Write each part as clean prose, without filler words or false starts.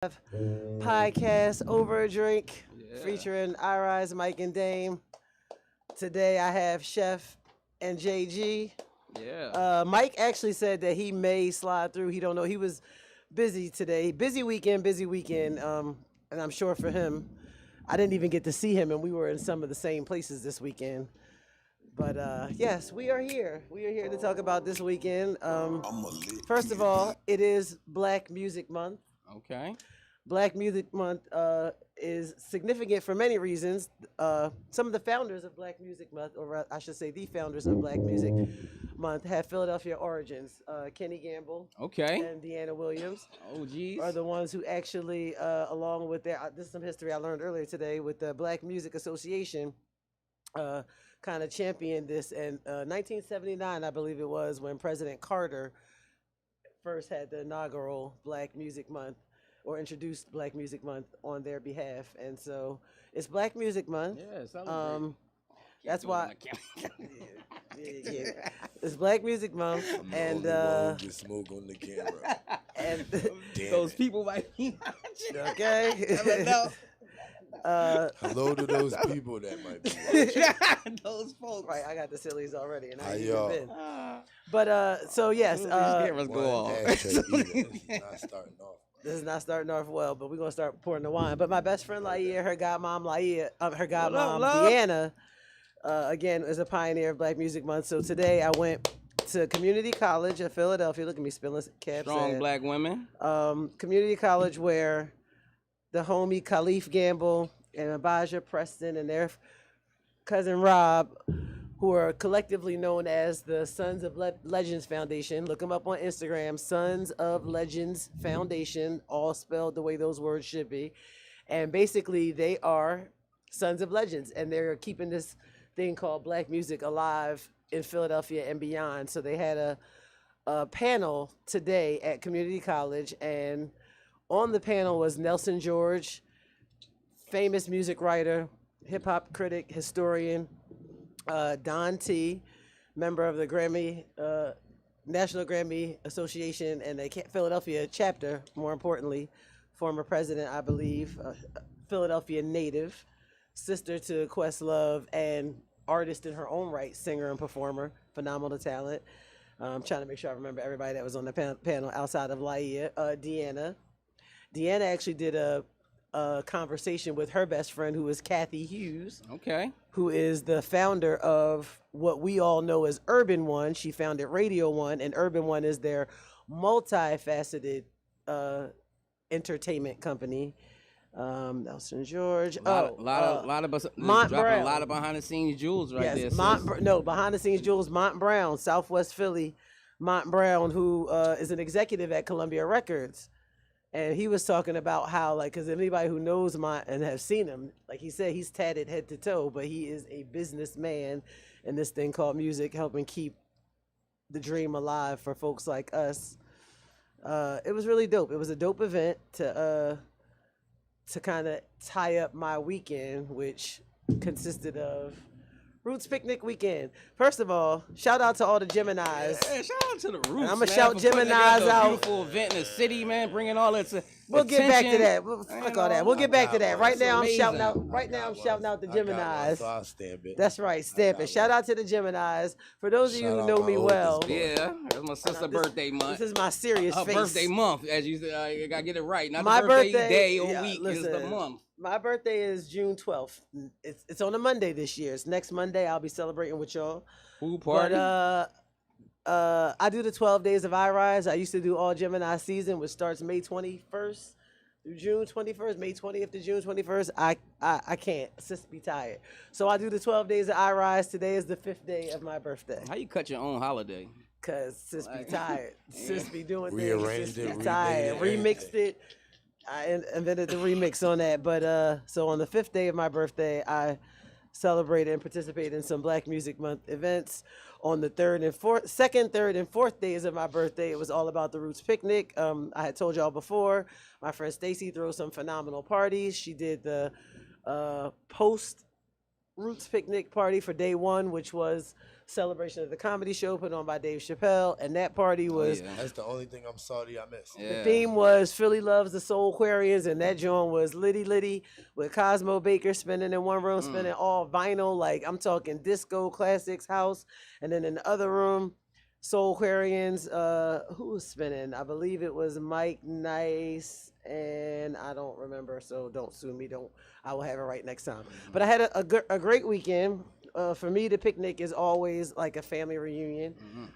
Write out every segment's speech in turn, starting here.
podcast Over a Drink Yeah. featuring Irise, Mike, and Dame. Today I have Chef and JG. Yeah. Mike actually said that he may slide through. He don't know. He was busy today. Busy weekend, busy weekend. And I'm sure for him, I didn't even get to see him, and we were in some of the same places this weekend. But yes, we are here. We are here to talk about this weekend. First of all, it is Black Music Month. Okay. Black Music Month is significant for many reasons. Some of the founders of Black Music Month, or I should say the founders of Black Music Month, have Philadelphia origins. Kenny Gamble Okay. and Deanna Williams Oh, geez. are the ones who actually, along with this is some history I learned earlier today with the Black Music Association, kind of championed this. In 1979, I believe it was, when President Carter first had the inaugural Black Music Month, or introduced Black Music Month on their behalf. And so it's Black Music Month. Yeah, celebrate. That's why yeah. It's Black Music Month, I'm and the only one who get smoke on the camera. and Damn Those it. people might be watching. okay. Never know. Hello to those people that might be watching. Those folks. Right, I got the sillies already, and I How ain't y'all? even been. Ah. But so yes, These cameras One go off. ashtray either. This is not starting off. this is not starting off well, but we're gonna start pouring the wine. But my best friend Laia, her godmom her godmom love? Deanna, again is a pioneer of Black Music Month. So today I went to Community College of Philadelphia. Look at me spilling cabs. Strong Black women. Community College, where the homie Khalif Gamble and Abijah Preston and their cousin Rob, who are collectively known as the Sons of Legends Foundation. Look them up on Instagram, Sons of Legends Foundation, all spelled the way those words should be. And basically, they are Sons of Legends, and they're keeping this thing called Black music alive in Philadelphia and beyond. So they had a panel today at Community College, and on the panel was Nelson George, famous music writer, hip hop critic, historian, Don T, member of the National Grammy Association and the Philadelphia chapter, more importantly, former president, I believe, Philadelphia native, sister to Questlove, and artist in her own right, singer and performer, phenomenal talent. I'm trying to make sure I remember everybody that was on the panel outside of Laia. Deanna. Deanna actually did a conversation with her best friend, who is Kathy Hughes, Okay. who is the founder of what we all know as Urban One. She founded Radio One, and Urban One is their multifaceted entertainment company. Nelson George. lot of us Mont dropping Brown. a lot of behind the scenes jewels right there. Yes, sis. behind the scenes jewels. Mont Brown, Southwest Philly. Mont Brown, who is an executive at Columbia Records. And he was talking about how, like, because anybody who knows Mont and have seen him, like he said, he's tatted head to toe, but he is a businessman in this thing called music, helping keep the dream alive for folks like us. It was really dope. It was a dope event to kind of tie up my weekend, which consisted of Roots Picnic weekend. First of all, shout out to all the Geminis. Yeah, shout out to the Roots. I'ma man, shout for putting Geminis together a out. Beautiful event in the city, man. Bringing all that to We'll get back to attention. that. Fuck all that. We'll get back to that. Right That's now, I'm amazing. shouting out. Right now, I'm shouting out the I got one, Geminis. so I'll stamp it. That's right. Stamp got it. Shout one. out to the Geminis. For those of you Shout who out know my me oldest well, boy. Yeah, that's my sister's this- birthday month. this is my serious Her face. birthday month, as you said. I gotta get it right. Not My the birthday, birthday- day or yeah, week. Is the listen. month. My birthday is June 12th. It's on a Monday this year. It's next Monday. I'll be celebrating with y'all. Pool party. But I do the 12 days of iRise. I used to do all Gemini season, which starts May 21st through June 21st, May 20th to June 21st. I can't. Sis be tired. So I do the 12 days of iRise. Today is the 5th day of my birthday. How you cut your own holiday? Cause sis be Like- tired. Sis be doing things. Rearranged Sis it, be tired. remade it, Remixed it. I invented the remix on that. But so on the 5th day of my birthday, I celebrated and participated in some Black Music Month events. On the second, third, and fourth days of my birthday, it was all about the Roots Picnic. I had told y'all before, my friend Stacy throws some phenomenal parties. She did the post Roots picnic party for day one, which was celebration of the comedy show put on by Dave Chappelle, and that party was That's the only thing I'm sorry I missed. the theme was Philly loves the Soul Aquarians, and that joint was Litty Litty with Cosmo Baker spinning in one room, spinning all vinyl, like I'm talking disco classics house, and then in the other room, Soul Aquarians. Who was spinning? I believe it was Mike Nice, and I don't remember, so don't sue me. I will have it right next time. But I had a great weekend. For me, the picnic is always like a family reunion.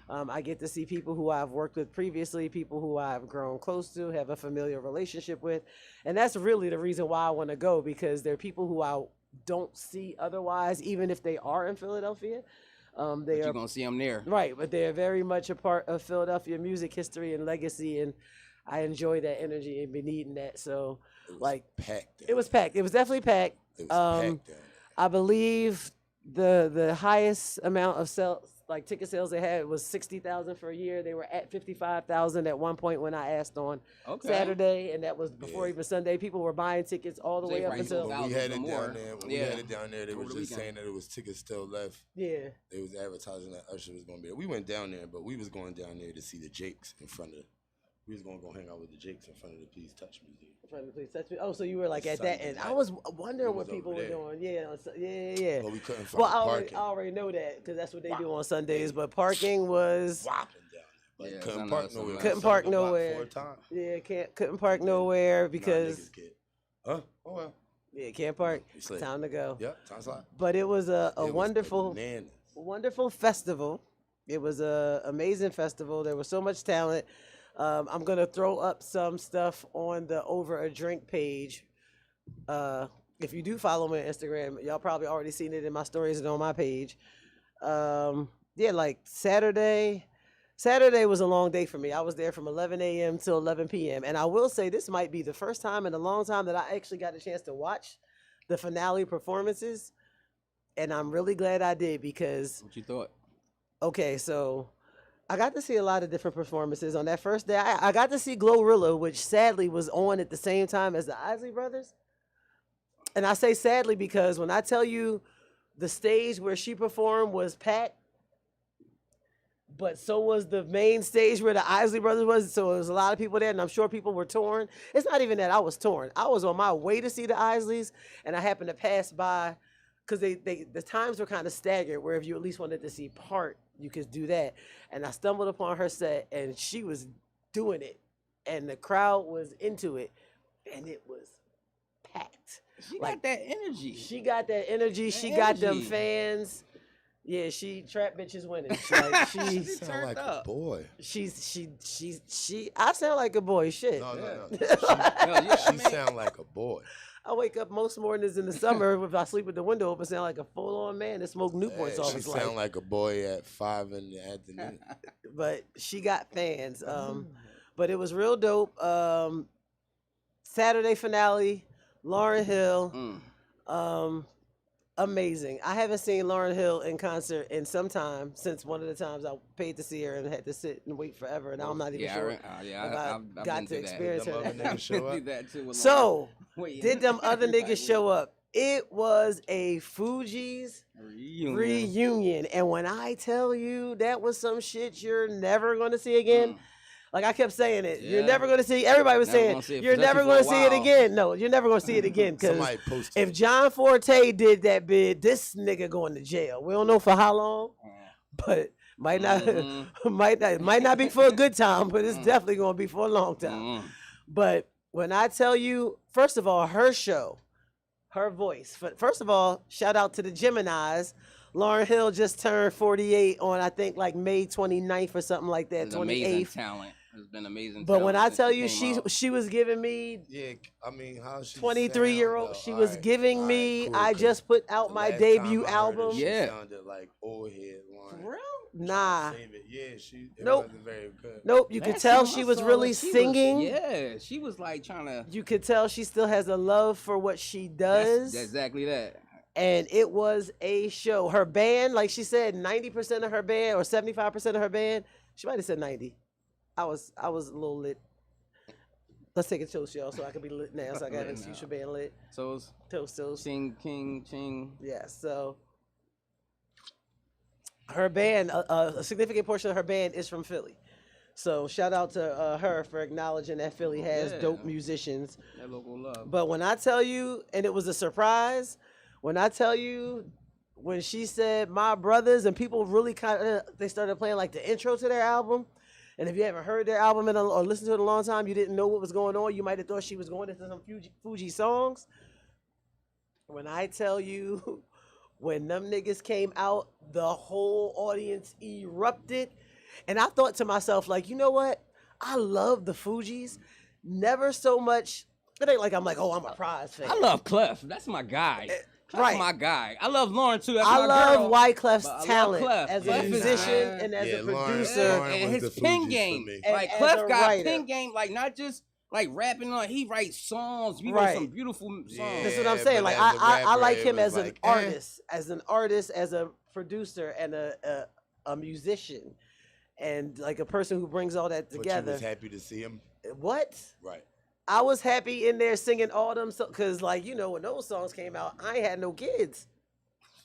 I get to see people who I've worked with previously, people who I've grown close to, have a familiar relationship with. And that's really the reason why I want to go, because they're people who I don't see otherwise, even if they are in Philadelphia. They You're are going to see them there. right, but they're very much a part of Philadelphia music history and legacy, and I enjoy that energy and been needing that. So, Packed. it was packed. It was definitely packed. It was packed down. I believe the highest amount of ticket sales they had was 60,000 for a year. They were at 55,000 at one point when I asked on Saturday, and that was before even Sunday. People were buying tickets all the way up until When we had it more. down there. When we had it down there, they were just saying that it was tickets still left. yeah. They was advertising that Usher was gonna be there. We went down there, but we was going down there to see the Jakes in front of. We was gonna go hang out with the Jakes in front of the Please Touch Museum. Please touch me. Oh, so you were like at that Sunday end. night. I was wondering We what was people over were there. doing. Yeah. But we couldn't find Well, parking. I already know that because that's what they do on Sundays. But parking was Whopping down there. Yeah, Couldn't I park know, nowhere. Couldn't We park sat on the block nowhere. 4 times. couldn't park nowhere Nah, because niggas get- Huh? Oh well. can't park. We slid. Time to go. Yep. Time's up. But it was a It was wonderful, bananas. wonderful festival. It was a amazing festival. There was so much talent. I'm gonna throw up some stuff on the Over a Drink page. If you do follow me on Instagram, y'all probably already seen it in my stories and on my page. Like Saturday was a long day for me. I was there from 11 a.m. till 11 p.m. And I will say this might be the first time in a long time that I actually got a chance to watch the finale performances. And I'm really glad I did because, What you thought? okay, so I got to see a lot of different performances on that first day. I got to see Glorilla, which sadly was on at the same time as the Isley Brothers. And I say sadly because when I tell you the stage where she performed was packed, but so was the main stage where the Isley Brothers was. So there was a lot of people there, and I'm sure people were torn. It's not even that I was torn. I was on my way to see the Isleys, and I happened to pass by because the times were kind of staggered, where if you at least wanted to see part, you could do that. And I stumbled upon her set, and she was doing it, and the crowd was into it, and it was packed. She got that energy. She got that energy. She got them fans. Yeah, trap bitches winning. She sound like a boy. I sound like a boy. Shit. No. Yeah, She sound like a boy. I wake up most mornings in the summer if I sleep with the window open, sound like a full-on man that smoke Newports all She his life. sound like a boy at 5 in the afternoon. But she got fans. But it was real dope. Saturday finale, Lauryn Hill. Amazing. I haven't seen Lauryn Hill in concert in some time since one of the times I paid to see her and had to sit and wait forever, and I'm not even sure if I got to experience Them her. other niggas show up? That too with So, Lauren. did them other niggas show up? It was a Fugees reunion. And when I tell you that was some shit you're never going to see again, like I kept saying it, you're Yeah. never going to see, everybody was Never saying, gonna see it, you're never especially going for to a see it while. again. No, you're never going to see it again. Because Somebody posted. if John Forte did that bid, this nigga going to jail. We don't know for how long, but might not might not be for a good time, but it's definitely going to be for a long time. But when I tell you, first of all, her show, her voice. First of all, shout out to the Geminis. Lauryn Hill just turned 48 on, I think, like May 29th or something like that, It's amazing 28th. talent. It's been amazing. But when talent I since tell she you, came out. she was giving me Yeah, I mean, how she 23-year-old. sound, She though? was Alright, giving alright, me. cool, I 'cause just put out the my last debut time I heard her, album. She Yeah. sounded like old head Lauren. For real? Nah. Save it. Yeah, it Nope. wasn't very good. Nope. You could Last tell time she I was saw really her, she was- singing. Yeah, she was like trying to. You could tell she still has a love for what she does. That's exactly that. And it was a show. Her band, like she said, 90% of her band or 75% of her band. She might have said 90. I was a little lit. Let's take a toast, y'all, so I can be lit now. So I got an Lit excuse now. for being lit. So it's Toast. Ching, King, Ching. Yeah, so her band, a significant portion of her band is from Philly. So shout out to her for acknowledging that Philly has Yeah. dope musicians. That local love. But when I tell you, and it was a surprise, when I tell you, when she said "My Brothers" and people really kind of they started playing like the intro to their album. And if you haven't heard their album or listened to it in a long time, you didn't know what was going on. You might have thought she was going into some Fuji songs. When I tell you, when them niggas came out, the whole audience erupted. And I thought to myself, like, you know what? I love the Fugees. Never so much. It ain't like I'm like, oh, I'm a Prize fan. I love Clef. That's my guy. Clef's right. my guy. I love Lauren too. That's I my love girl. Wyclef's but I love talent Clef. as Clef a is musician nice. and as a Lauren- producer. Lauren and was his the pen Fugees game. for me. And Like as Clef a got writer. pen game. Like not just like rapping on. He writes songs. He Right. wrote some beautiful songs. Yeah. That's what I'm saying. but Like as a I rapper, like it him was as an like, artist, as a producer, and a musician, and like a person who brings all that But you together. was happy to see him, What? right? I was happy in there singing all them, because like you know when those songs came out, I ain't had no kids.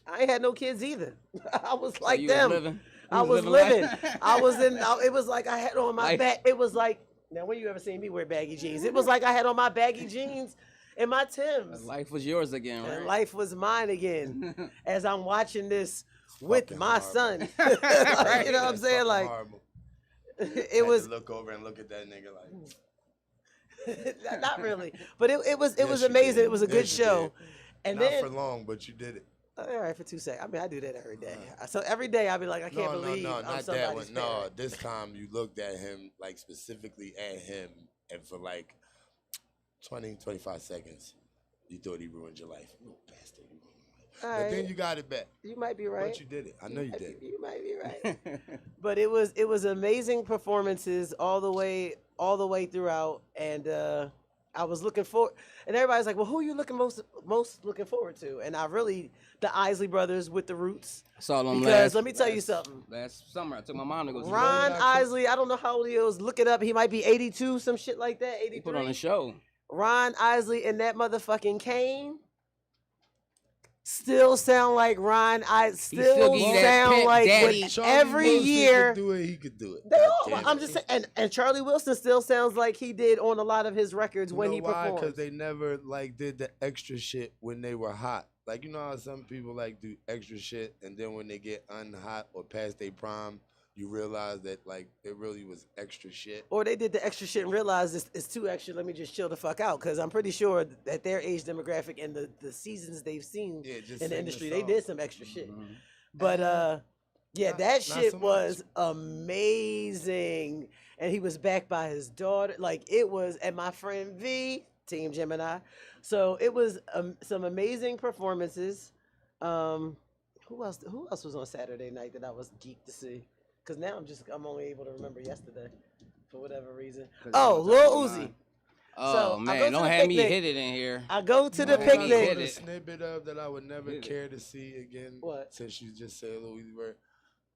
I ain't had no kids either. I was So like you them. Was living? You I was living. living. I was in. It was like I had on my Like- back. It was like now when you ever seen me wear baggy jeans? It was like I had on my baggy jeans and my Timbs. Life was yours again, right? And life was mine again as I'm watching this with Fucking my horrible. son. Like, you know what I'm That's saying? fucking Like horrible. it Had was to look over and look at that nigga like. not really, but it was Yes, you amazing. did. It was a Yes, good you show. did. And Not then for long, but you did it. all right for 2 seconds. I mean, I do that every day. So every day I'll be like, I can't believe no, I'm not that somebody's one. No, parent. this time you looked at him, like specifically at him, and for like 20, 25 seconds, you thought he ruined your life. You little bastard, you ruined my life. All But then right. you got it back. You might be right. But you did it. I know you did. You might be right. But it was amazing performances all the way throughout, and I was looking forward. And everybody's like, "Well, who are you looking most looking forward to?" And I really the Isley Brothers with the Roots, Saw them because let me tell you something. Last summer, I took my mom to go see Ron them. Isley, I don't know how old he is. Look it up. He might be 82, some shit like that. He put on 83. a show. Ron Isley and that motherfucking Kane still sound like Ron. still Still give you that sound pimp like daddy. with Charlie every Wilson year. could do it. He could do it. They God all, damn I'm it. just saying, and Charlie Wilson still sounds like he did on a lot of his records when he Because performed. they never like did the extra shit when they were hot. Like you know how some people like do extra shit, and then when they get unhot or past their prime, you realize that like it really was extra shit. Or they did the extra shit and realized it's too extra. Let me just chill the fuck out, because I'm pretty sure that their age demographic and the seasons they've seen Yeah, just in the sing industry, the they song. did some extra shit. Mhm. But yeah, Not- that not shit so much. was amazing. And he was backed by his daughter. Like it was, and my friend V, Team Gemini. So it was some amazing performances. Who else was on Saturday night that I was geeked to see? Because now I'm only able to remember yesterday for whatever reason. 'Cause Oh, you don't Lil talk Uzi. about Oh So, I go man, to don't the have me picnic. hit it in here. I go to the No, I Hit got picnic. a it. snippet of that I would never Hit it. care to see again. What? Since you just said Louis word.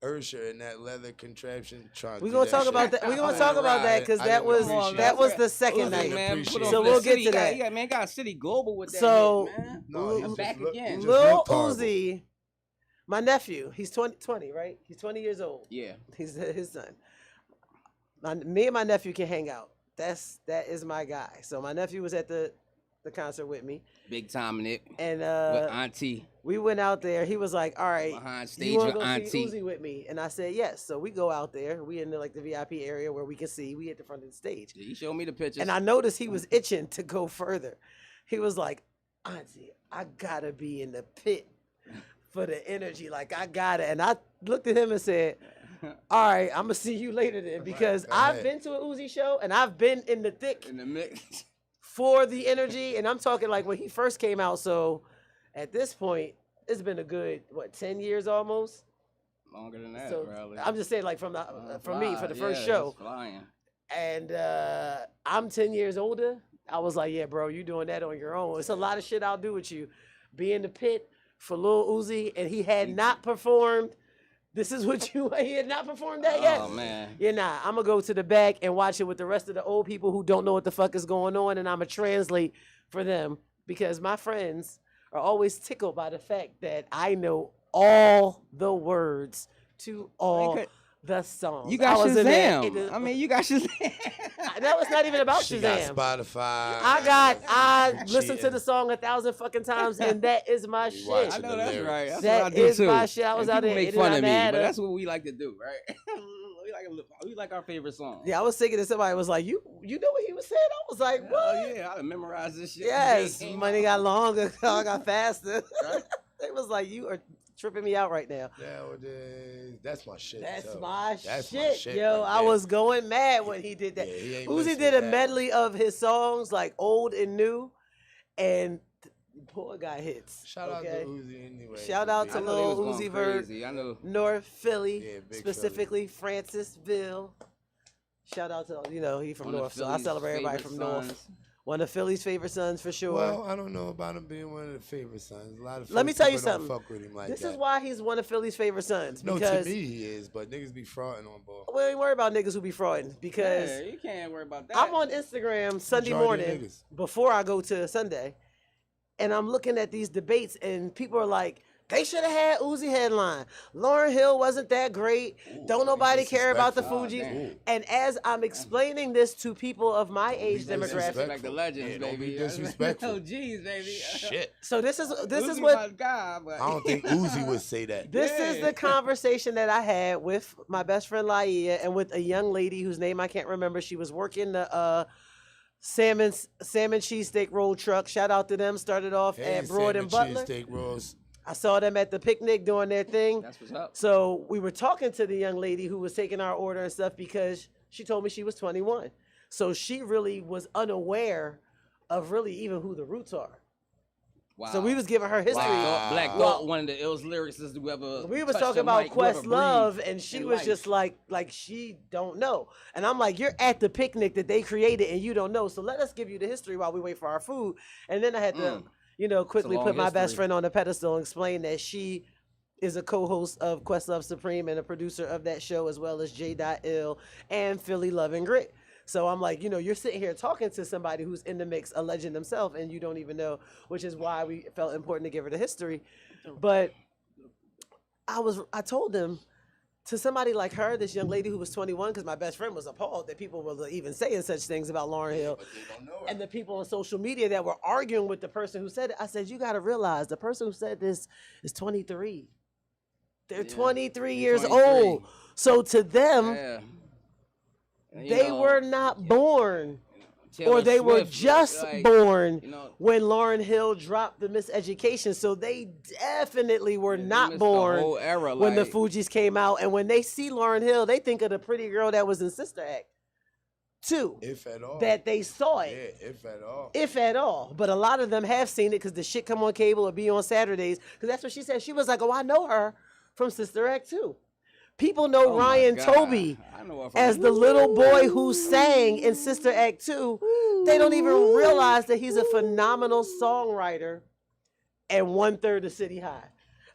Ursher in that leather contraption trying to We're do gonna that talk shit. about that. We're gonna I talk about that didn't because I that didn't was appreciate that it. was the second Uzi, night. man, appreciate put it. on So the we'll city, get to that. Yeah, man, got City Global with that. So, hit, man. No, Lil- he back just looked, again. he just Lil looked horrible. Uzi, my nephew, he's 20, right? He's 20 years old. Yeah, He's his son. Me and my nephew can hang out. That is my guy. So my nephew was at the concert with me, big time Nick and with Auntie we went out there. He was like, "All right, behind you stage want with to go Auntie. see Uzi with me?" And I said, "Yes." So we go out there. We in the VIP area where we can see. We at the front of the stage. He showed me the pictures. And I noticed he was itching to go further. He was like, "Auntie, I gotta be in the pit for the energy. Like I gotta." And I looked at him and said, "All right, I'm gonna see you later then," because go I've ahead. been to an Uzi show and I've been in the thick in the mix. for the energy. And I'm talking like when he first came out. So at this point, it's been a good 10 years almost. Longer than that, So probably. I'm just saying like from me for the first yeah, show. it's flying. And I'm 10 years older. I was like, yeah, bro, you doing that on your own. It's a lot of shit I'll do with you. Be in the pit for Lil Uzi, and he had not performed This is what you he had not performed that yet. Oh man. Yeah, nah. I'm gonna go to the back and watch it with the rest of the old people who don't know what the fuck is going on, and I'm gonna translate for them because my friends are always tickled by the fact that I know all the words to all the songs. You got I was in there. Shazam. I mean, you got Shazam. That was not even about She got Shazam. Spotify. I listened to cheating. the song 1,000 fucking times, and that is my We shit. watching I know the that's lyrics. right. That's That what I do is too. my shit. I was And out people there. make It did fun not of me, matter. but that's what we like to do, right? we like our favorite song. Yeah, I was thinking that somebody was like, you know what he was saying? I was like, what? Oh yeah, I memorized this shit. Yes, It came money out. got longer, I got faster. Right? It was like, you are tripping me out right now. Nowadays, that's my shit. That's too. my That's my shit, shit yo. right I there. was going mad when he did that. Yeah, he ain't Uzi missing did a that. medley of his songs, like old and new, and poor guy hits. Shout out okay? to Uzi anyway. Shout for out being- to I know Lil they was Uzi going Vert. crazy. I know. North Philly, Yeah, big specifically Francisville. Shout out to, he from One of North, so I Philly's celebrate everybody favorite from North. sons. One of Philly's favorite sons for sure. Well, I don't know about him being one of the favorite sons. A lot of Let me Philly tell you people don't something. Fuck with him like This that. is why he's one of Philly's favorite sons. No, Because to me he is, but niggas be frauding on ball. we ain't worry about niggas who be frauding because Yeah, you can't worry about that. I'm on Instagram Sunday Majority of morning niggas. before I go to Sunday, and I'm looking at these debates, and people are like, they should have had Uzi headline. Lauryn Hill wasn't that great. Don't nobody care about the disrespectful. Fugees. damn. And as I'm explaining this to people of my age be demographic, disrespectful. Like the legends, Yeah, don't baby. be disrespectful. Oh, geez, baby. Shit. so this is Uzi what my guy, but I don't think Uzi would say that. This is Yeah. the conversation that I had with my best friend Laia and with a young lady whose name I can't remember. She was working the salmon cheesesteak roll truck. Shout out to them. Started off Hey, at Broad and salmon Butler. cheesesteak rolls. I saw them at the picnic doing their thing. That's what's up. So we were talking to the young lady who was taking our order and stuff because she told me she was 21. So she really was unaware of really even who the Roots are. Wow. So we was giving her history. Wow. Black Well, Thought, one of the illest lyricists who ever. We was touched talking the about mic, who ever Questlove, breathed and she in was life. just like she don't know. And I'm like, you're at the picnic that they created, and you don't know. So let us give you the history while we wait for our food. And then I had to, quickly long put my best history. friend on the pedestal and explain that she is a co-host of Questlove Supreme and a producer of that show, as well as J.Ill and Philly Love and Grit. So I'm like, you're sitting here talking to somebody who's in the mix, a legend themselves, and you don't even know, which is why we felt important to give her the history. But I told them, to somebody like her, this young lady who was 21, because my best friend was appalled that people were even saying such things about Lauryn Hill. But they don't know her. And the people on social media that were arguing with the person who said it, I said, you got to realize the person who said this is 23. They're Yeah, 23 years 23. old. So to them, Yeah. And, you they know, were not born, Taylor or they were Swift, just like, born You know, when Lauryn Hill dropped the Miseducation. So they definitely were they not missed born the whole era, when the like, Fugees came out. And when they see Lauryn Hill, they think of the pretty girl that was in Sister Act 2, If at all. that they saw it. Yeah, if at all. If at all. But a lot of them have seen it because the shit come on cable or be on Saturdays. Because that's what she said. She was like, oh, I know her from Sister Act 2. People know oh my Ryan God. Toby I know her from as the little boy who sang in Sister Act 2. They don't even realize that he's a phenomenal songwriter and 1/3 of City High.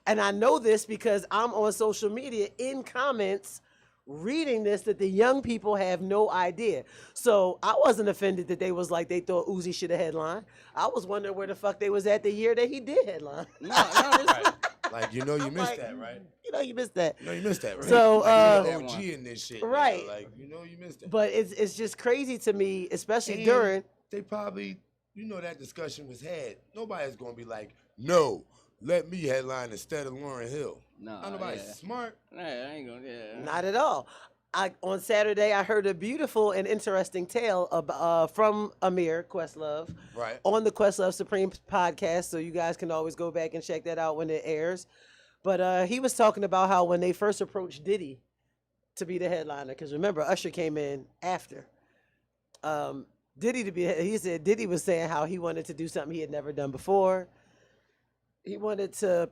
And I know this because I'm on social media in comments reading this, that the young people have no idea. So I wasn't offended that they was like, they thought Uzi should have headlined. I was wondering where the fuck they was at the year that he did headline. No, this, Like, you missed like, that, right? You missed that. You missed that, right? So, like, you're uh, the OG in this shit. right. Like, you missed that. But it's just crazy to me, especially And during. They probably, that discussion was had. Nobody's going to be like, no, let me headline instead of Lauryn Hill. no, Not nobody yeah. smart. Nah, I ain't gonna. Yeah. Not at all. On Saturday, I heard a beautiful and interesting tale from Amir Questlove Right. on the Questlove Supreme podcast. So you guys can always go back and check that out when it airs. But he was talking about how when they first approached Diddy to be the headliner, because remember, Usher came in after. He said Diddy was saying how he wanted to do something he had never done before. He wanted to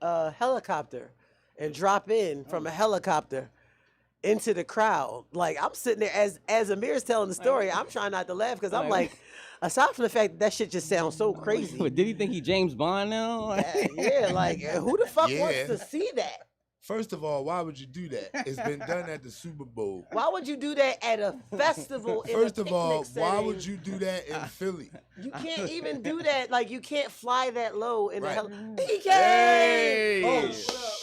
helicopter and drop in from a helicopter into the crowd. Like, I'm sitting there as Amir's telling the story, I'm trying not to laugh because I'm like, aside from the fact that shit just sounds so crazy. Did he think he James Bond now? Yeah, like who the fuck wants Yeah. to see that? First of all, why would you do that? It's been done at the Super Bowl. Why would you do that at a festival? First in a of all, picnic why setting? would you do that in Philly? You can't even do that. Like you can't fly that low in Right. the PK. Hey.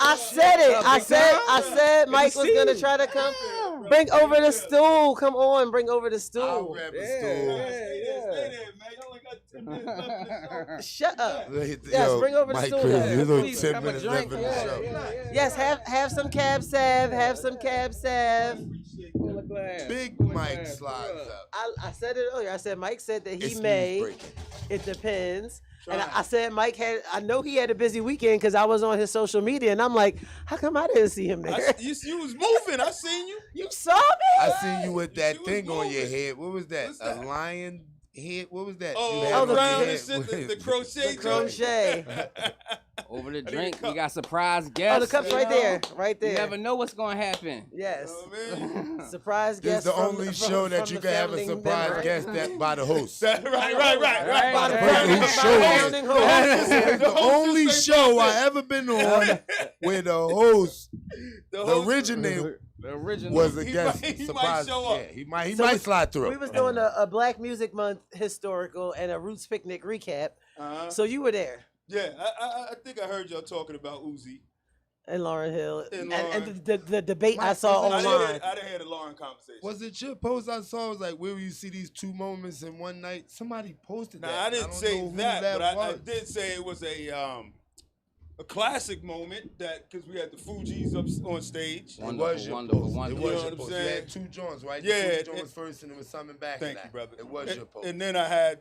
I said it. Up, I big said. time? I said Good Mike to was see gonna you. try to come. Bring over the stool. Come on, bring over the I'll stool. grab a Yeah. stool. Shut up. Yes, Yes, bring over the Mike stool. Crazy, Yeah, there's only please, 10 have a minutes drink. left in the Yeah, show. yeah. Yes, have some cab sav. Have some cab sav. Full of glass, Big full of Mike glass. slides up. I said it earlier. I said Mike said that he Excuse may. breaking. It depends. And Try. I said Mike had. I know he had a busy weekend because I was on his social media, and I'm like, how come I didn't see him there? You was moving. I seen you. You saw me? I seen you with that She was thing on your moving. head. What was that? What's A that? lion head? What was that? Oh, You had Oh, on the your crown head. and shit, the crochet. The crochet. Over the need a drink, we cup. got surprise guests. Oh, the cup's right there. Right You there. never know what's gonna happen. Yes. Oh, man. Surprise This guest. is the from- only from- show that from you the can have a founding surprise member. guest that by the host. right. By the Right. person who founding- showed it. founding host. It's the only show I ever been on where the host, the originator, The original. was a He guest might- he might surprise. show up. Yeah, he might So slide through. We was doing a Black Music Month historical and a Roots Picnic recap. Uh-huh. So you were there Yeah, I think I heard y'all talking about Uzi. in Lauren Hill, In and Lauren. the debate I Mike, saw was it- online. I didn't hear the Lauren conversation. Was it your post I saw? It was like, where will you see these two moments in one night? Somebody posted Now that. I didn't don't say know who that, but I was. did say it was a classic moment that because we had the Fugees up on stage. It was your Wonderful, post. wonderful. It was You know your what I'm post. You saying? had two joints, right? Yeah, The two it- joints first, and there was something back. Thank of you, that. brother. It was your post. And then I had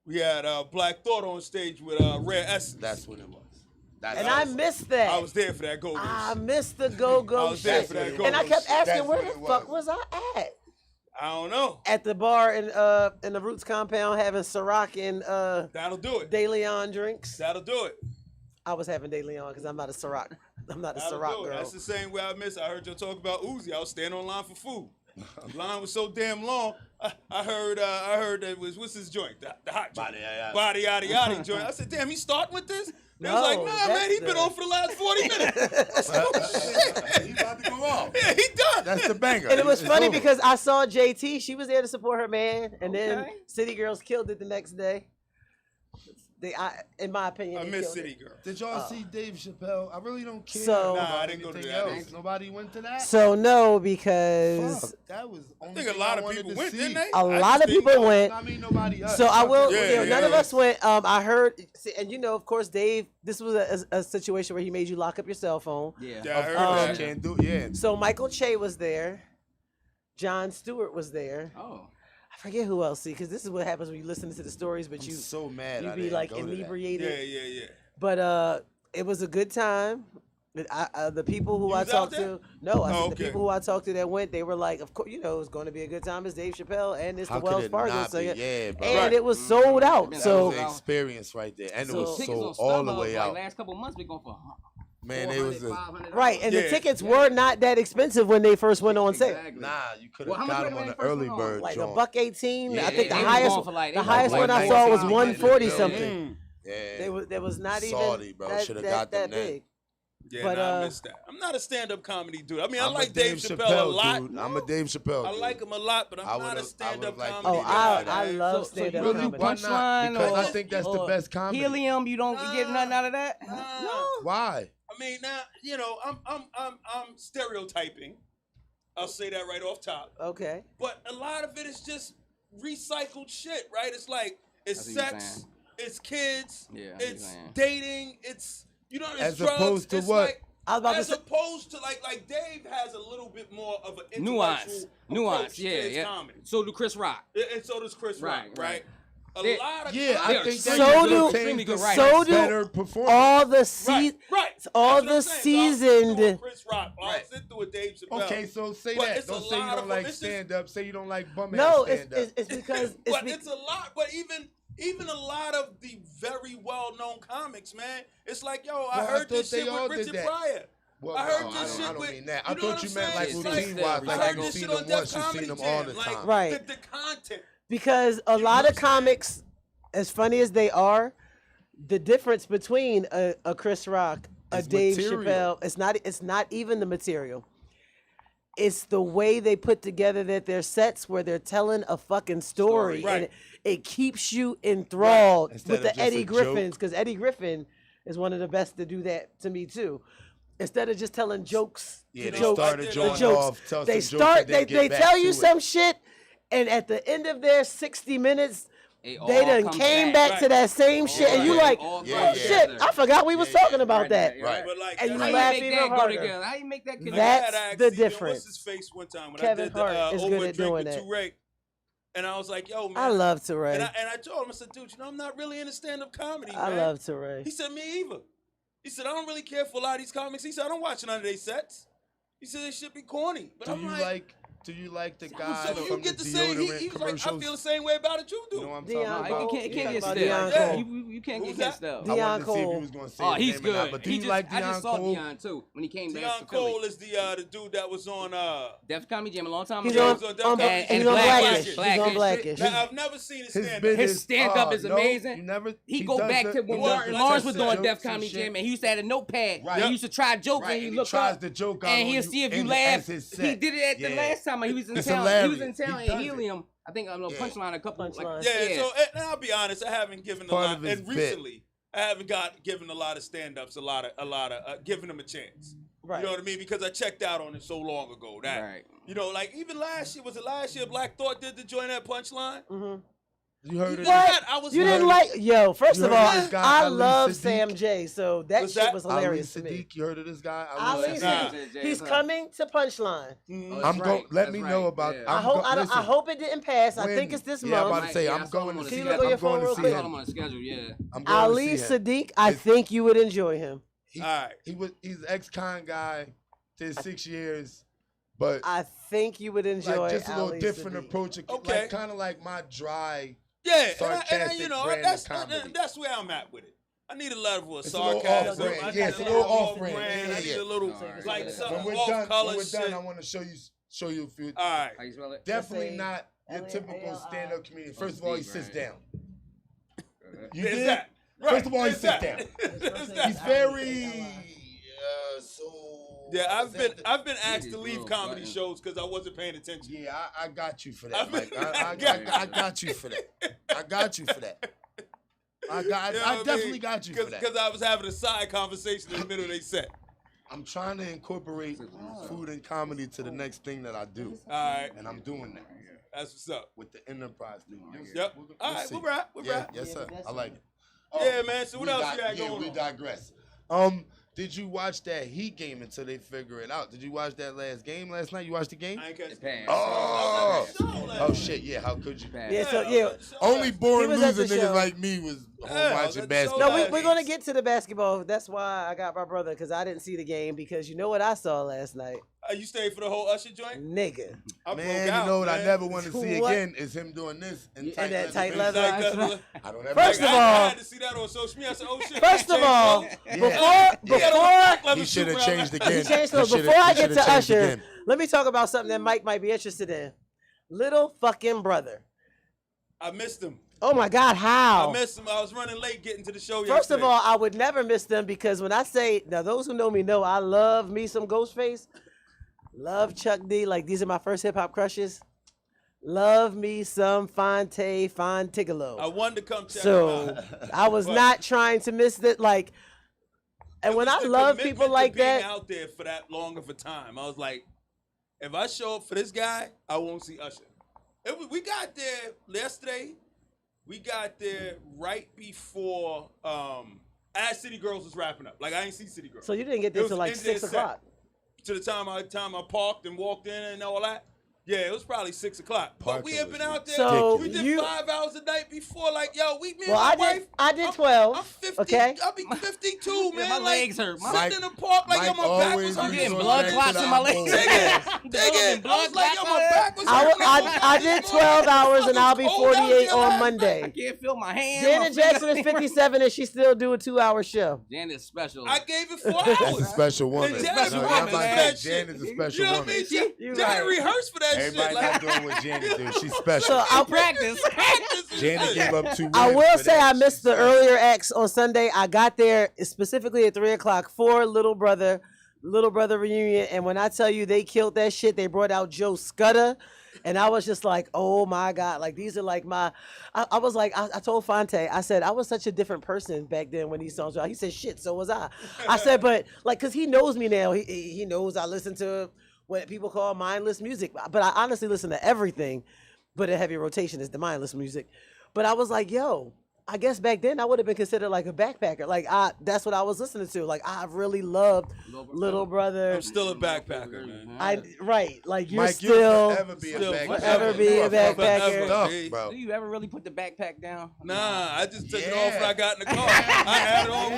we had Black Thought on stage with Rare Essence. That's what it was. That's And what I it was. missed that. I was there for that go. I missed the go-go I was there shit. for that And go-go I kept shit. asking, That's where what the it fuck was. was I at? I don't know. At the bar in the Roots compound having Ciroc and That'll do it. De Leon drinks. That'll do it. I was having De Leon because I'm not a Ciroc. I'm not a That'll Ciroc do it. girl. That's the same way I missed. I heard y'all talk about Uzi. I was standing on line for food. The line was so damn long. I heard that was what's his joint? The hot joint. Body yaddy yaddy joint. I said, damn, he starting with this? They was like, No, nah, that's man, he been the- on for the last 40 minutes. He about to go off. Yeah, he done. That's the banger. And it was It's funny over. because I saw JT. She was there to support her man, and then Okay. City Girls killed it the next day. In my opinion, I they miss killed City it. Girl. Did y'all see Dave Chappelle? I really don't care. So- about Nah, I didn't go to anything that. else. Nobody went to that. So no, because Fuck, that was. I think a lot of people went, didn't they? a I lot just of didn't people know. went. I mean, nobody. So I will. Yeah, you know, none of yeah. us went. I heard, and you know, of course, Dave. This was a situation where he made you lock up your cell phone. Yeah. Yeah, I heard Um, that. Can't do. Yeah. So Michael Che was there. John Stewart was there. Oh. I forget who else. See, because this is what happens when you listen to the stories, but I'm you so mad. you I be didn't like go to that. inebriated. Yeah. But it was a good time. The people who You I was out talked there? to, no, I Oh, said the okay. people who I talked to that went, they were like, of course, you know, it's going to be a good time. It's Dave Chappelle and it's How the could Wells it Fargo not be? singer, Yeah, bro. and Right. it was sold out. That That So was an experience right there, and So- it was Tickets on sold all the StubHub, way like out. last couple months been going for Man, it was a $400, $500. right, and the Yeah. tickets were not that expensive when they first went on sale. Exactly. nah. You could Well, how have much got were them they on the first early one on? bird Like joint. $1.18. Yeah, I think they was highest going for like- the they highest was one like I saw was 150. 140 Yeah. something. Yeah. There was not Salty, even bro. that, Shoulda that, got them that then. big. Yeah, But, I missed that. I'm not a stand-up comedy dude. I mean, I I'm a like Dave Chappelle a lot. Dude. I'm a Dave Chappelle. I dude. like him a lot, but I'm I not would've- a stand-up liked comedy Oh, guy. I love So stand-up you really comedy. Why not? Punchline Because I or- think that's the or best comedy. Helium, you don't get nothing out of that? No. Why? I mean, now I'm stereotyping. I'll say that right off top. Okay. But a lot of it is just recycled shit, right? It's like it's I see what you're sex, saying. it's kids, Yeah, I see what you're it's saying. dating, it's it's As drugs, opposed to it's what? Like, I was about to as say, opposed to like Dave has a little bit more of an Nuance. intellectual approach to Yeah, his yeah. comedy. So do Chris Rock. And so does Chris Rock, Right, right? right. A They- lot of Yeah, comedy- I think So that do- extremely good writers. so do better performance. all the right. all That's what the I'm saying. So I'll sit through seasoned. a Chris Rock, or I'll Right. sit through a Dave Chappelle. Okay, so say But that. it's a Don't say you lot don't of like them. It's just- stand up. Say you don't like bum No, ass stand up. it's because But it's a lot. But even a lot of the very well-known comics, man, it's like, yo, I Well, I heard this thought they shit all with did Richard that. Pryor. Well, I heard no, this shit I don't with. mean that. You I know thought what you I'm meant like saying? routine It's wise, I like heard you've this seen shit them on Def once, you've Comedy seen them Jam. all the Like, time. Right. The content. because a lot of comics, as funny as they are, the difference between a Chris Rock a It's Dave material. Chappelle. It's not even the material. It's the way they put together their sets where they're telling a fucking story. Right. And it keeps you enthralled Instead with of the just Eddie a joke. Griffins, because Eddie Griffin is one of the best to do that to me too. Instead of just telling jokes, Yeah, the they jokes, started the joint jokes, off, tell they some jokes, start and then they get back tell to you it. some shit, and at the end of their 60 minutes, It they all done comes came back to that same shit, and you right. like, All oh Yeah, comes yeah. shit, together. I forgot we was Yeah, talking yeah, about Right, that. right, Right. But like, And you How you laugh make even that go harder. together? How you make that connect? That's I had the asked even difference. What's his face one time when Kevin I did the Hart is good over at drink doing with that. Touré, and I was like, "Yo, man." I love Teray. And I told him, I said, "Dude, I'm not really into stand-up comedy, I man." love Teray. He said, "Me either." He said, "I don't really care for a lot of these comics." He said, "I don't watch none of their sets." He said, "They should be corny." But Do I'm you like, like the guy so you from the get to say deodorant he was like, "I commercials? feel the same way about it you do." You know what I'm Deion talking No, about? you can't get about Steph. Deion Cole. You can't Who's get that? Steph. I Deion wanted to see if Cole. he was going to say Oh, his he's name or not, good. but do He you just, like I just Deion saw Cole? Deion too when he came back Deion to Philly. Cole is the dude that was on Def Comedy Jam a long time He's ago. on, He's on on, Def Comedy. he's And on Blackish. Blackish. He's Blackish. on Blackish. Now, I've never seen his His stand-up. business. His stand-up is no, amazing. You never. He go does back the- to when he does Martin the Lawrence was jokes doing Def and Comedy shit. Jam, and he used to have a notepad. Right. He used to try jokes, Right, and he and he looked tries up, the joke out and on he'll you see if you in- laugh. as his He set. did it at the Yeah. last time he was in It's town. He was in hilarious. town He in does it. Helium. I think Yeah. Punchline a couple. Punchline. Yeah, so and I'll be honest, I haven't given a Part lot, of his and bit. recently I haven't given a lot of stand-ups a lot of giving them a chance. Right. You know what I mean? Because I checked out on it so long ago that Right. you know, like even last year, was it last year? Black Thought did the joint at Punchline. Mhm. You heard Even it? that, I was You like, didn't like, yo, first You of heard all, of this guy, I Ali love Sadiq? Sam J, so that What's shit that? was Ali hilarious to me. Sadiq, you heard of this guy? Ali Sadiq? Nah. Sadiq, he's coming to Punchline. Mhm. Oh, I'm That's going. right. Let That's me right. know about. Yeah. I hope listen, I hope it didn't pass. I when- think it's this yeah, I'm month. about to say, Yeah, I'm I saw going him to on see the him. schedule. I'm Look on going your to phone see I real saw him. him on the schedule. Yeah. I'm going Ali to see him. Sadiq, I It's- think you would enjoy him. He, All right. he's ex-con guy. Did 6 years, but I think you would enjoy like just a little Ali different Sadiq. approach. Okay. Like kind of like my dry. Yeah, sarcastic you know, brand that's of comedy. that's where I'm at with it. I need a level of It's a little sarcasm. off-brand. I Yeah, need it's a little off-brand. I Yeah, need yeah. a little Alright. like When something When we're off done, color when we're shit. done, I want to show you a few. All right. How you spell it? Definitely say not your Elliot, typical A-L-I. stand-up comedian. First of all, he Sadiq, sits right. down. You There's did? that. Right. First of all, he There's sits that. down. There's that. He's very so. Yeah, is that the- I've been asked These to leave little comedy buttons. shows because I wasn't paying attention. Yeah, I got you for I that, mean, Mike. I got you for that. I got you for that. I You know what I definitely mean? got you for that. Because I was having a side conversation in the middle of their set. I'm trying to incorporate food and comedy to the next thing that I do, All right, and I'm doing that that's what's up. with the enterprise thing. Yep. We'll All right, see. we'll wrap. We'll Yeah, wrap. yes, sir. I like it. Yeah, man. So what we else di- you got yeah, going we on? digress. Did you watch that Heat game until they figure it out? Did you watch that last game last night? You watched the game? I ain't catch It passed. Oh, Oh, oh shit! Yeah, how could you? Passed. Yeah, so yeah. Only boring was at loser the niggas show. like me was home Yeah, watching that's basketball. No, so we're gonna get to the basketball. That's why I got my brother, because I didn't see the game, because you know what I saw last night, You stayed for the whole Usher joint? nigga. I broke Man, out, you know what I man. never want to see What? again is him doing this in tight that tight leather. leather. Like that, I don't ever. First like, of I all- had to see that on social media. I said, "Oh shit!" First of all, he should have changed again. he changed He those. shoulda- Before I he get shoulda to changed Usher, again. let me talk about something that Mike might be interested in. Little fucking brother. I missed him. Oh my God, how? I missed him. I was running late getting to the show. First of yesterday. all, I would never miss them, because when I say, now those who know me know I love me some Ghostface, love Chuck D, like these are my first hip hop crushes. Love me some Fonte Fontigolo. I wanted to come check So him out. I was But- not trying to miss that. Like, and It when was I the love commitment people to like being that, out there for that long of a time, I was like, if I show up for this guy, I won't see Usher. We got there yesterday. We got there right before as City Girls was wrapping up. Like I ain't see City Girls. so you didn't get It there was till like in their 6 set. o'clock. To the time I parked and walked in and all that. Yeah, it was probably 6 o'clock. But we Parking had been was out there. So we did you- 5 hours a night before. Like, yo, me and Well, my I wife. did. I did I'm 12. 50. Okay. I'll be 52, man. my like, legs hurt. Sitting in the park like, yo, Mike my back always was be I'm hurting. getting sort blood of clots back in to my the legs. apple. Dig it. I was like, yo, my back was I, hurting. I did 12 hours and I'll be Cold out 48 there, on man. I Monday. can't feel my hand. Janet Jackson is 57 and she still do a 2-hour show. Janet's special. I gave it 4 That's a hours. special woman. And Janet's No, a y'all woman, might man. think Jan is a special You know what I woman. mean? You Janet right. rehearsed for that Everybody shit. not Like, doing what Janet do. She's special. So I'll practice. practice and Janet shit. gave up 2 wins. I will for say that. I missed She's the special. earlier acts on Sunday Sunday. I got there specifically at 3:00 for little brother reunion. And when I tell you they killed that shit, they brought out Joe Scudder. And I was just like, oh my God, like these are like I was like, I told Fonte, I said, I was such a different person back then when these songs were out. He said, shit, so was I. I said, but like, cause he knows me now. He knows I listen to what people call mindless music. But I honestly listen to everything, but a heavy rotation is the mindless music. But I was like, yo, I guess back then I would have been considered like a backpacker. Like that's what I was listening to. Like I really loved Little Brother. I'm still a backpacker, man. Like you're Mike, still you'll forever be a backpacker. Forever be a backpacker. Forever, Bro. Do you ever really put the backpack down? Nah, I just took it off when I got in the car. I had it on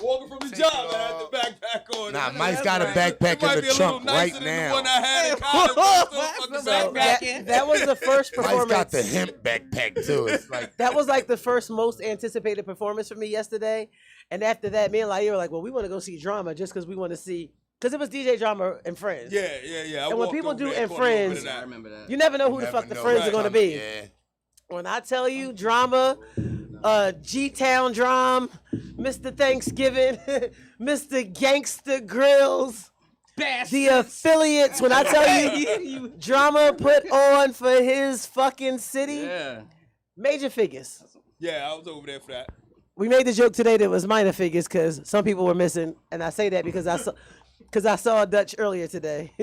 walking from the job. I had the backpack on. Nah, Mike's got a backpack in the trunk right The now. one I had in college. So that was the first performance. Mike's got the hemp backpack too. It's like That was like the first most anticipated performance for me yesterday. And after that, me and Laia were like, well, we want to go see Drama just because we want to see, because it was DJ Drama and Friends. Yeah. I And when walked people over do there, and caught a little bit Friends, of that. I remember that. you never know who the never fuck the know friends what's are going to coming. be. Yeah. When I tell you Drama, G-Town Drum, Mr. Thanksgiving, Mr. Gangster Grills, the affiliates, when I tell you Drama put on for his fucking city, Yeah. Major Figures. Yeah, I was over there for that. We made the joke today that it was minor figures because some people were missing, and I say that because I saw Dutch earlier today.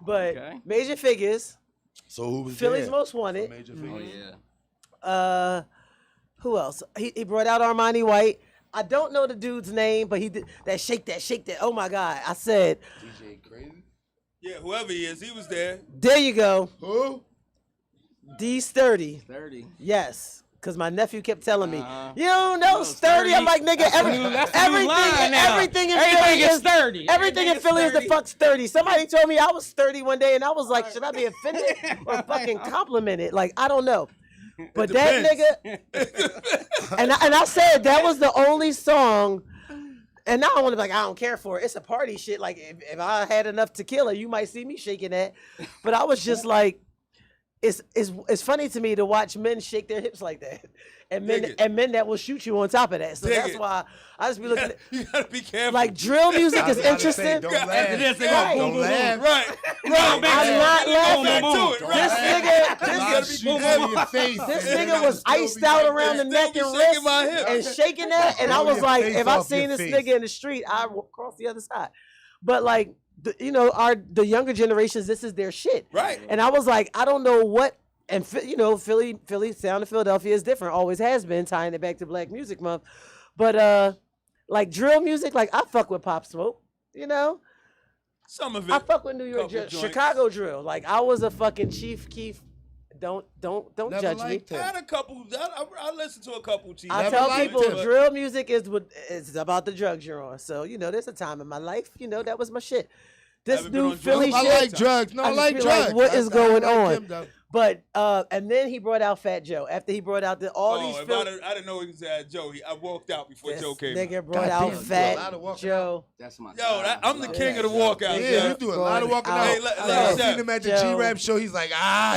But Okay. Major Figures, So who was Philly's there? Most Wanted. Major Oh figure. yeah. Who else? He brought out Armani White. I don't know the dude's name, but he did that shake that. Oh my God! I said, DJ Crazy. Yeah, whoever he is, he was there. there you go, Who? D Sturdy. 30. Yes, because my nephew kept telling me, Uh-huh. you don't know Sturdy. I'm like, nigga, That's the new line now. everything in Everything Philly is is sturdy. Everything in is Philly is the sturdy. fuck sturdy. Somebody told me I was sturdy one day, and I was like, should I be offended or fucking complimented? Like, I don't know. But that nigga, and I said that was the only song. And now I want to be like, I don't care for it. It's a party shit. Like, if I had enough tequila, you might see me shaking that. But I was just like, it's funny to me to watch men shake their hips like that, and men that will shoot you on top of that. So Dig that's it. why I just be looking at, You gotta be careful. like, drill music I is was about to say, interesting. don't laugh. After this, they Right. go Don't boom, boom, laugh. boom. right. I'm not Go back laughing. to it. Don't Right. This laugh. nigga, I'll this shoot you in your face. This and nigga I'll was still iced be out right around the there. neck Still and be shaking wrist my hip. and shaking that, and I Blow was your like, face if I off seen your this face. nigga in the street, I would cross the other side. But like, the younger generations, this is their shit. Right. And I was like, I don't know what, and Philly sound of Philadelphia is different, always has been, tying it back to Black Music Month. But like drill music, like I fuck with Pop Smoke, Some of it. I fuck with New York Couple drill, joints. Chicago drill. Like I was a fucking Chief Keef. Don't Never judge me. liked I him. had a couple. I listened to a couple. Chief. I Never tell liked people him. drill music is about the drugs you're on. So there's a time in my life, that was my shit. This Haven't been new on drugs. Philly I shit. like drugs. No, I I just like be like, drugs. what is going I like on? him, though. But and then he brought out Fat Joe. After he brought out all these if Philly, I didn't know he was at Joe. I walked out before this Joe came. nigga brought Goddamn, out you do a lot Fat of walking Joe. That's my Yo, I'm the king of the walkout. Yeah, you do a lot of walking Out. out. Hey, I Chef. seen him at the Joe. G-Rap show. He's like,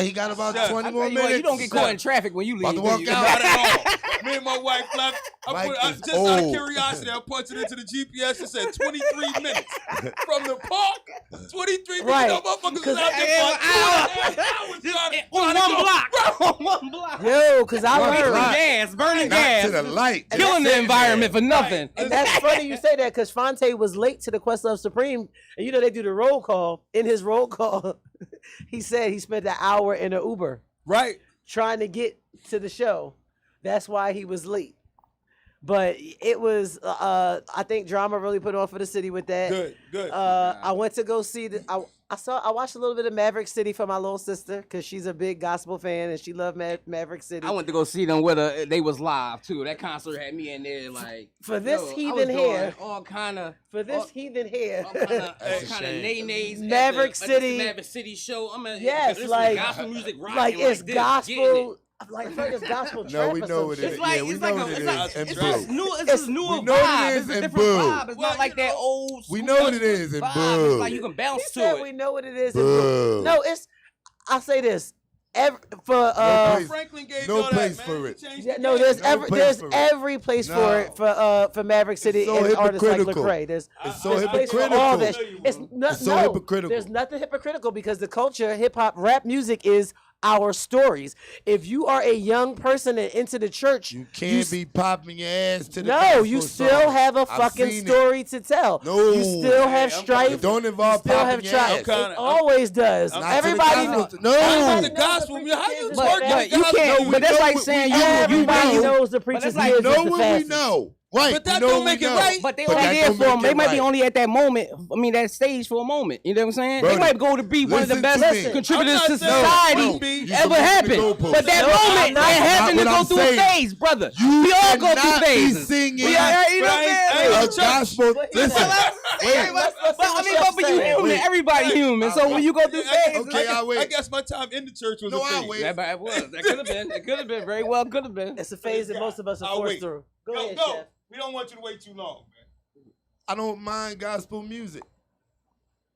he got about Chef. 20 I more tell you what, minutes. you don't get caught in traffic when you leave. About to do walk you? out. Not at all. Me and my wife left. Mike is Just out of old. curiosity, I punched it into the GPS. It said 23 minutes from the park. 23 minutes. Right. No motherfuckers Cause was out there for 2 hours. On one block, bro. On one block. Yo, cause I Right, learned. right. Burning Not gas. to the light. just Killing the sitting environment there. for nothing. And that's funny you say that because Fonte was late to the Questlove Supreme. And they do the roll call. In his roll call, he said he spent an hour in an Uber Right. trying to get to the show. That's why he was late. But it was, I think Drama really put on for the city with that. Good. I went to go see I watched a little bit of Maverick City for my little sister because she's a big gospel fan and she loved Maverick City. I went to go see them with they was live too. That concert had me in there like For this I was heathen doing here. all kind of heathen here. all kind of That's a shame. nay-nays. Maverick City. Maverick City show. I'm in, Yes, this is like- gospel music rocking Like it's this, gospel. getting it. Like I feel like it's gospel No, trap we or know some what shit. it is. It's like Yeah, we it's know like what a, it it's like is, and it's boo. this new it's It's- this newer we know what it vibe. is, It's a and different boo. vibe. It's Well, not like you that know, old. we school know what it gospel is, and vibe. boo. It's like you can bounce He to said it. we know what it is. Boo. No, I'll say this. for place. Franklin gave No y'all that, place man. for He it. changed Yeah, the no, game. there's No place there's for it. every place for No. it for Maverick City so and artists like hypocritical. Lecrae. There's It's so there's place for all that. hypocritical. It's so hypocritical. There's nothing hypocritical because the culture, hip hop, rap music is our stories. If you are a young person and into the church, You can't be popping your ass to the no, gospel you song. still have a I've fucking seen it. story to tell. No. You still have Hey, I'm strife. It don't involve still have popping your strife. ass. kinda- It always does. Not to the Everybody gospel. knows. No. Everybody The knows gospel, the man, how preacher you kids twerk is like fast. that? you can't. we But that's know like what saying we you know. Everybody know. knows the But preacher's that's like- kids We is know the what we fastest. know. Right. But that we know don't what make we it know. right. But they But only that there don't for make it they might be right. only at that moment. I mean that stage for a moment. You know what I'm saying? Brody, they might go to be one of the listen best to me. contributors I'm to not saying society no, you ever moving the happened. goalposts. But that No, I'm moment not- they happen to not go what through I'm a saying. phase, brother. You We all go through cannot be phases. singing We are, you know what I'm Right. saying? a gospel. But- Listen, Let's But I mean, but you saying. human. Wait. Everybody human. So when you go through phases, Okay, I wait. I guess my time in the church was No, a I phase. wait. that was. That could have been. It could have been. Very well could have been. It's a phase that most of us are I'll forced wait. through. Go Go, ahead, go. Chef. We don't want you to wait too long, man. I don't mind gospel music.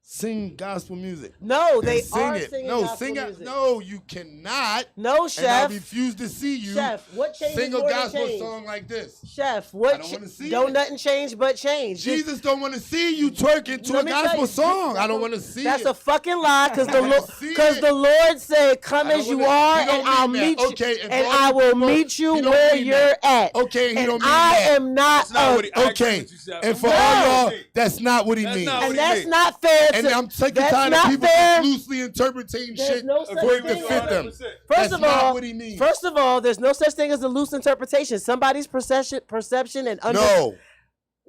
Sing gospel music. No, And they sing are it. singing No, gospel sing it. music. No, you cannot. No, And I Chef. refuse to see you Chef, what changes sing a more than gospel change? song like this. Chef, I what don't wanna see don't it. nothing change but change. Jesus don't want to see you twerking to Let a me tell gospel you, song. I don't want to see That's it. a fucking lie, because the I wanna Lord, see because it. the Lord said, "Come I don't as you wanna- are, he don't and I'll mean that. meet you, Okay, and and all I the will people- meet you he don't where mean you're that. at." Okay, he and don't mean I that. am not. That's not what he. I agree Okay, with you, Chef. and for No. all y'all, that's not what he That's means. not what And he that's means. not fair. And to, I'm sick and that's tired of not people fair. just loosely interpreting There's shit no such for it to thing. fit them. First That's of not all, what he means. First of all, there's no such thing as a loose interpretation. Somebody's perception and No.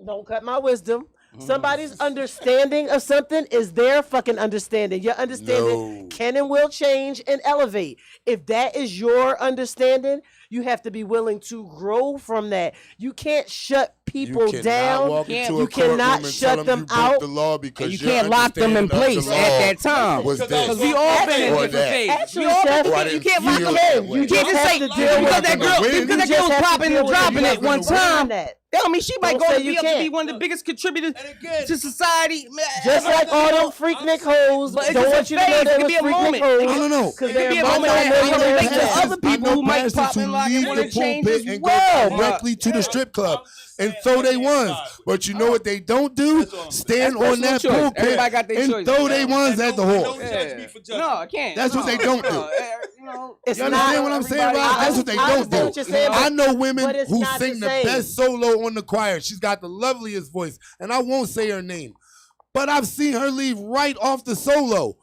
Don't cut my wisdom. Somebody's understanding of something is their fucking understanding. Your understanding No. can and will change and elevate. If that is your understanding, you have to be willing to grow from that. You can't shut people You cannot down. walk into You a courtroom cannot and shut tell them you broke out. the law because And you your can't lock them in understanding of place the at law that time. was Because this. Because we all been in Or different that. phases. Actually, We all Chef, been, Or I you didn't can't lock feel them that in. way. You can't You just have say to deal with because it. that girl You because that just girl was have to popping deal and with it. dropping You're it not one gonna win time. that. I mean, she might Don't go say to you be up to be can't. one of the biggest contributors And again, to society. Just like all them freaknik hoes, But it's don't just want a you to know phase. they It could was be a freaknik moment. hoes. It I don't know. Because It they're could be a multi- moment that I know relate to pastors- other people who might pastors pop who and lock leave and want the to change pulpit as and well. go directly to the strip club I'm and just throw saying, they I can't ones. side with But you know what they don't do? That's all I'm Stand saying. on that That's personal choice. pulpit Everybody got their and choice. throw they ones And at the don't horse. judge me for judging. No, I can't. That's what they don't do. You know, It's You understand what I'm saying, Rob? That's what they I don't understand what do. you're saying, I but- know women but it's who not sing the the same. best solo on the choir. She's got the loveliest voice, and I won't say her name. But I've seen her leave right off the solo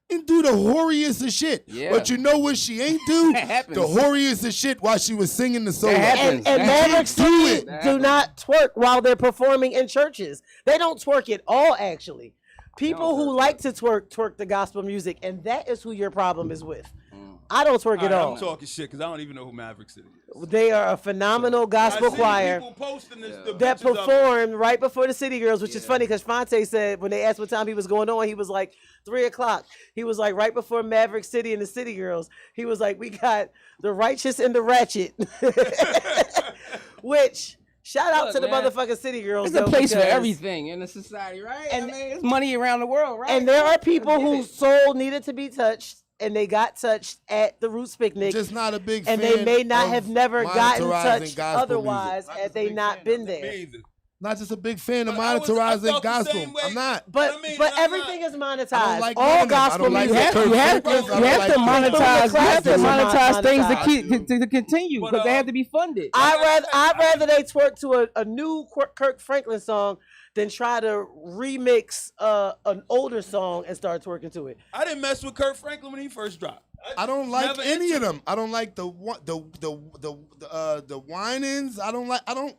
and do the horiest of shit. Yeah. But you know what she ain't do? That happens. The horiest of shit while she was singing the solo. That happens. And That Maverick happens. Do City it. That do happens. not twerk while they're performing in churches. They don't twerk at all, actually. People who like to twerk the gospel music, and that is who your problem is with. I don't twerk at all. I'm talking shit because I don't even know who Maverick City is. They are a phenomenal gospel I see choir people posting this, the that pictures of it. performed right before the City Girls, which is funny because Fonte said when they asked what time he was going on, he was like 3 o'clock. He was like right before Maverick City and the City Girls. He was like, we got the Righteous and the Ratchet, which shout out Look, to the man, motherfucking City Girls. There's a though, place for because- everything in the society, right? And- I mean, it's money around the world, right? And there are people Let's get whose it. soul needed to be touched, and they got touched at the Roots Picnic. Just not a big and fan they may not of have never gotten monetizing touched gospel otherwise music. had they not been there. Me either. Not just a big fan of But I monetizing felt the gospel. same way. I'm not. But I mean, but I'm everything is monetized. I don't like none All of them. I gospel don't like music. that Kirk You have Franklin. I don't to like that. monetize. You have to From the monetize things to monetize. keep to continue But, because they have to be funded. I'd rather they twerk to a new Kirk Franklin song than try to remix an older song and start twerking to it. I didn't mess with Kurt Franklin when he first dropped. I don't like Never any into of them. I don't like the whinings. I don't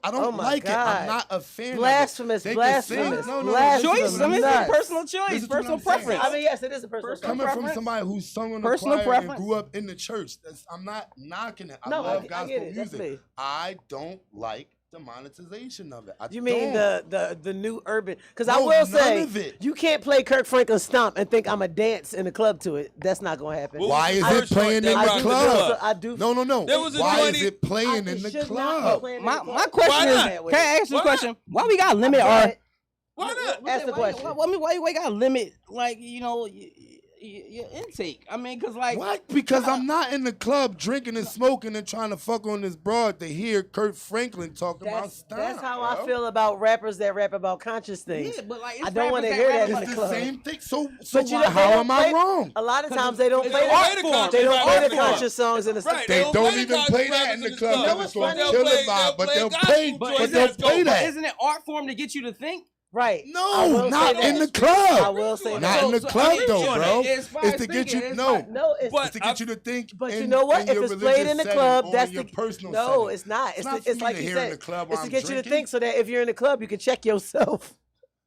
Oh my like it. God. I'm not a fan Blasphemous, of it. They can sing. blasphemous, No, no, blasphemous. Choice. I mean, it's Nuts. a personal choice, Listen to what personal I'm saying. preference. I mean, yes, it is a personal Personal Coming from preference. somebody who's sung on the Personal choir preference. and grew up in the church, I'm not knocking it. I No, love I gospel get it. That's music. me. I don't like the monetization of it. You mean don't. the new urban? Because I No, will none say of it. you can't play Kirk Franklin stomp and think I'm a dance in the club to it. That's not gonna happen. Well, Why is I- it playing in I the rocked the club? club. I do. No. There was a Why 20 is it playing It in the should not be club? playing in My the club. my question Why is, not? can I ask you a Why question? Why we got to limit our? Why not? Ask the question. I mean, why we got to limit? Like, you know, your intake. I mean, cause like What? Because I'm not in the club drinking and smoking and trying to fuck on this broad to hear Kurt Franklin talking about style. That's how bro. I feel about rappers that rap about conscious things. Yeah, but like I don't want to hear that in the It's the club. same thing. So But you why- know, they how don't am I play- wrong? A lot of times they don't They play don't play the the conscious. they don't play the Art conscious songs in the They They don't don't even play play the that in the conscious club. rappers It's in the on club. Killer They'll Vibe, but play they'll gospel play, joints. but Let's they'll go. play But that. isn't it art form to get you to think? Right. I No, will not say in that. the club. I will say Not that. in the So, club I mean, though, sure, bro. it inspires It's to get thinking, you it's no. like- No, it's But It's to get you to think. But you in- know what? in If your it's played in the religious club, setting, that's or your the personal no. setting. It's not. It's not for it's me like to you hear in said. the club It's while to I'm get you to drinking. think, so that if you're in the club, you can check yourself.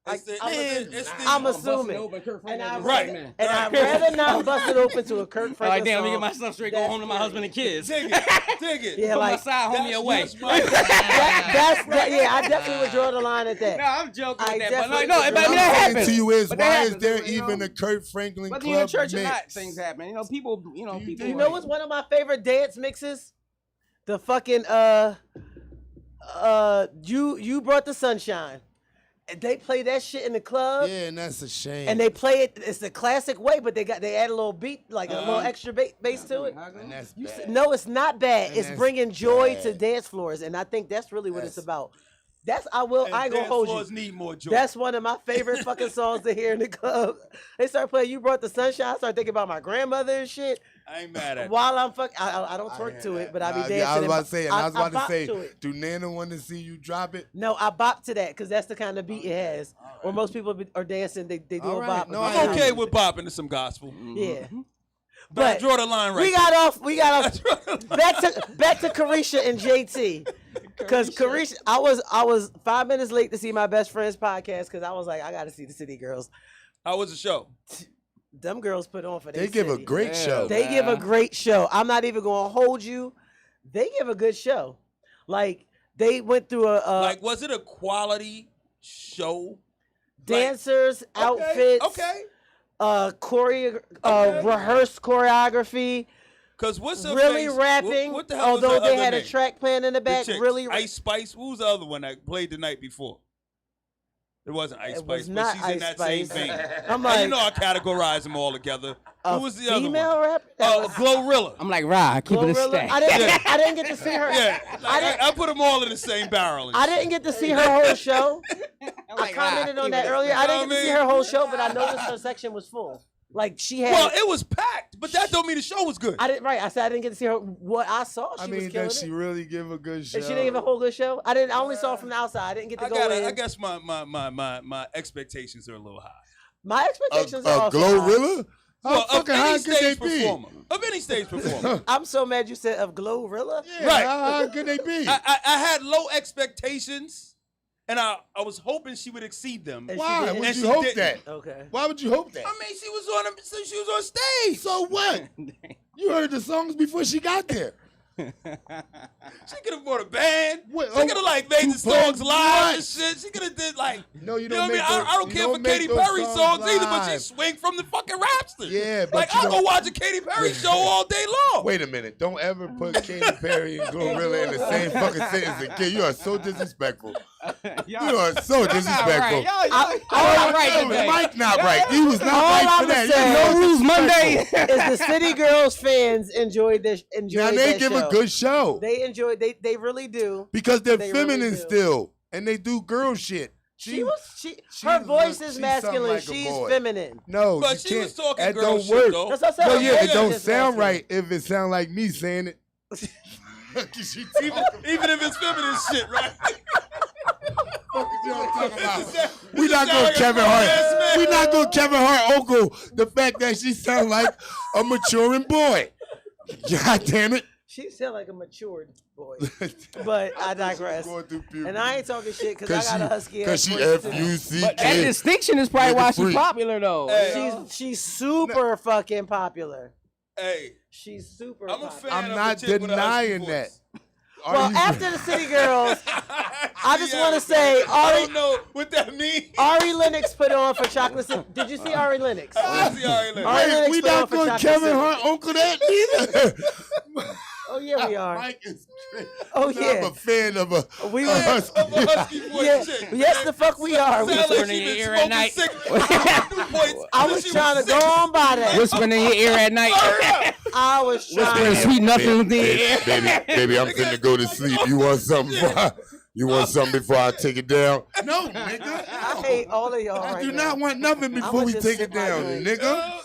It's the- I'm it's the- I'm Busting assuming. open Kurt And Franklin, I Right. man. And I'd rather not bust it open to a Kurt Franklin Like, damn, let me song. get my stuff straight, go That's home to my husband and kids. Dig it. Dig it. Yeah, Put like my side homie away. yeah, I definitely would draw the line at that. No, I'm joking I with that, but definitely like, no, would but I draw mean, the that What I'm happens. saying to you is, But that why is happens, there you know? even a Kurt Franklin Whether club you're in church or mix? not, things happen. You know, people. You know, people. You know what's one of my favorite dance mixes? The fucking you brought the sunshine. And they play that shit in the club. Yeah, and that's a shame. And they play it. It's the classic way, but they add a little beat, like a little extra bass to it. and that's You bad. said, no, it's not bad. And It's that's bringing joy to bad. dance floors, and I think that's really what it's That's- about. That's I ain't gonna hold you. Need more joy. That's one of my favorite fucking songs to hear in the club. They start playing "You Brought the Sunshine." I start thinking about my grandmother and shit. I ain't mad at it. While I'm fucking, I don't twerk to it, but I be dancing. Yeah, I was about to say, and I was about to bop say, to it. do Nana want to see you drop it? No, I bop to that because that's the kind of beat it has. Or most people are dancing, they do All a right. bop. No, with I I'm the okay house. with bopping to some gospel. Yeah. But I But draw the line right we got off. back to Carisha and JT. Because Carisha, I was 5 minutes late to see my best friend's podcast because I was like, I got to see the City Girls. How was the show? Them girls put on for They their give a city. great Yeah. show. They give a great show. I'm not even gonna hold you. They give a good show. Like they went through Like, was it a quality show? dancers, outfits, Okay. rehearsed choreography, Because what's her really face? rapping. What the hell was although her they other had a name? track playing in the The back, chick, really. Ice Spice. Who was the other one that played the night before? It wasn't Ice It Spice, was but not she's in Ice that Spice. same vein. I'm And you like, know I categorize them all together. a Who was the other female one? rapper. That was Glorilla. I'm like, Rah, keep it a Glorilla. stack. I didn't get to see her. Yeah, like, I put them all in the same barrel. And I shit. didn't get to see her whole show. I'm I like, Rah, commented on keep that it a earlier. stack. I didn't get to see her whole show, but I noticed her section was full. Like she had. Well, it was packed, but that don't mean the show was good. I said I didn't get to see her. What I saw, she I was mean, killing does she it. really give a good show? And she didn't give a whole good show. I only saw it from the outside. I didn't get to go in. I guess my expectations are a little high. My expectations a are also high. Glorilla? How Well, of fucking high any could they stage be? performer. Of any stage performer. I'm so mad you said of Glorilla. Yeah, Right. How could they be? I had low expectations, and I was hoping she would exceed them. And Why didn't. would And you she hope didn't. that? Okay. Why would you hope that? I mean, she was on stage. So what? You heard the songs before she got there. She could have brought a band. What- She could have like made the Tupac, songs live what? and shit. She could have did like. No, you You don't know what I mean? make I don't those- care you for don't make Katy those Perry songs either, but she live. swing from the fucking rapster. Yeah, but like you I'll go don't- watch a Katy Perry show all day long. Wait a minute. Don't ever put Katy Perry and Glorilla in the same fucking sentence again. You are so disrespectful. You are so disrespectful. Y'all right The today. mic not right. He was not All right for I'ma that. say- You No know, rules Monday. Is the City Girls fans enjoyed this? now Enjoyed they that give show. a good show They enjoyed. They really do. because they're they really feminine do. still and they do girl shit. She she her voice look- is she masculine. sound like a She's boy. feminine. No, But you she can't. was talking that girl don't shit, work. though. That's what I said. No, Her yeah, voice it is don't just sound masculine. right if it sound like me saying it. Even if it's feminine shit, right? We not going Kevin Hart. We not going Kevin Hart Uncle. The fact that she sound like a maturing boy. God damn it. She sound like a matured boy. But I digress. Going through puberty. And I ain't talking shit because I got a husky ass Cause she voice, too. But that F-U-C-K. distinction is probably why Nigga she's free. popular though. Hey. She's super fucking popular. Hey, She's super I'm a popular. fan I'm of not the chick with a husky denying that. voice. Are Well, you- after the City Girls, I just want to Yeah, say I Ari don't know what that means. Ari Lennox put on for Chocolate City. Did you see Ari Lennox? I see Ari Lennox. Ari Wait, Lennox we put on not for going Chocolate Kevin City. Hart Uncle that neither. Oh yeah, we are. Mike is crazy. Oh I'm yeah. a fan of a We a were. husky. Of a husky voice Yeah. chick. Yes, the fuck we are. Sound like Whispering she in your been ear at smoking night. cigarettes. I was trying to go on by that. Whispering in your ear at night. I was Whispering trying. sweet nothings in your ear. Baby, I'm finna go to sleep. You want something? You want something before I take it down? No, nigga. I hate all of y'all I right do now. not want nothing before I'ma we just take sip it my down, drink. nigga.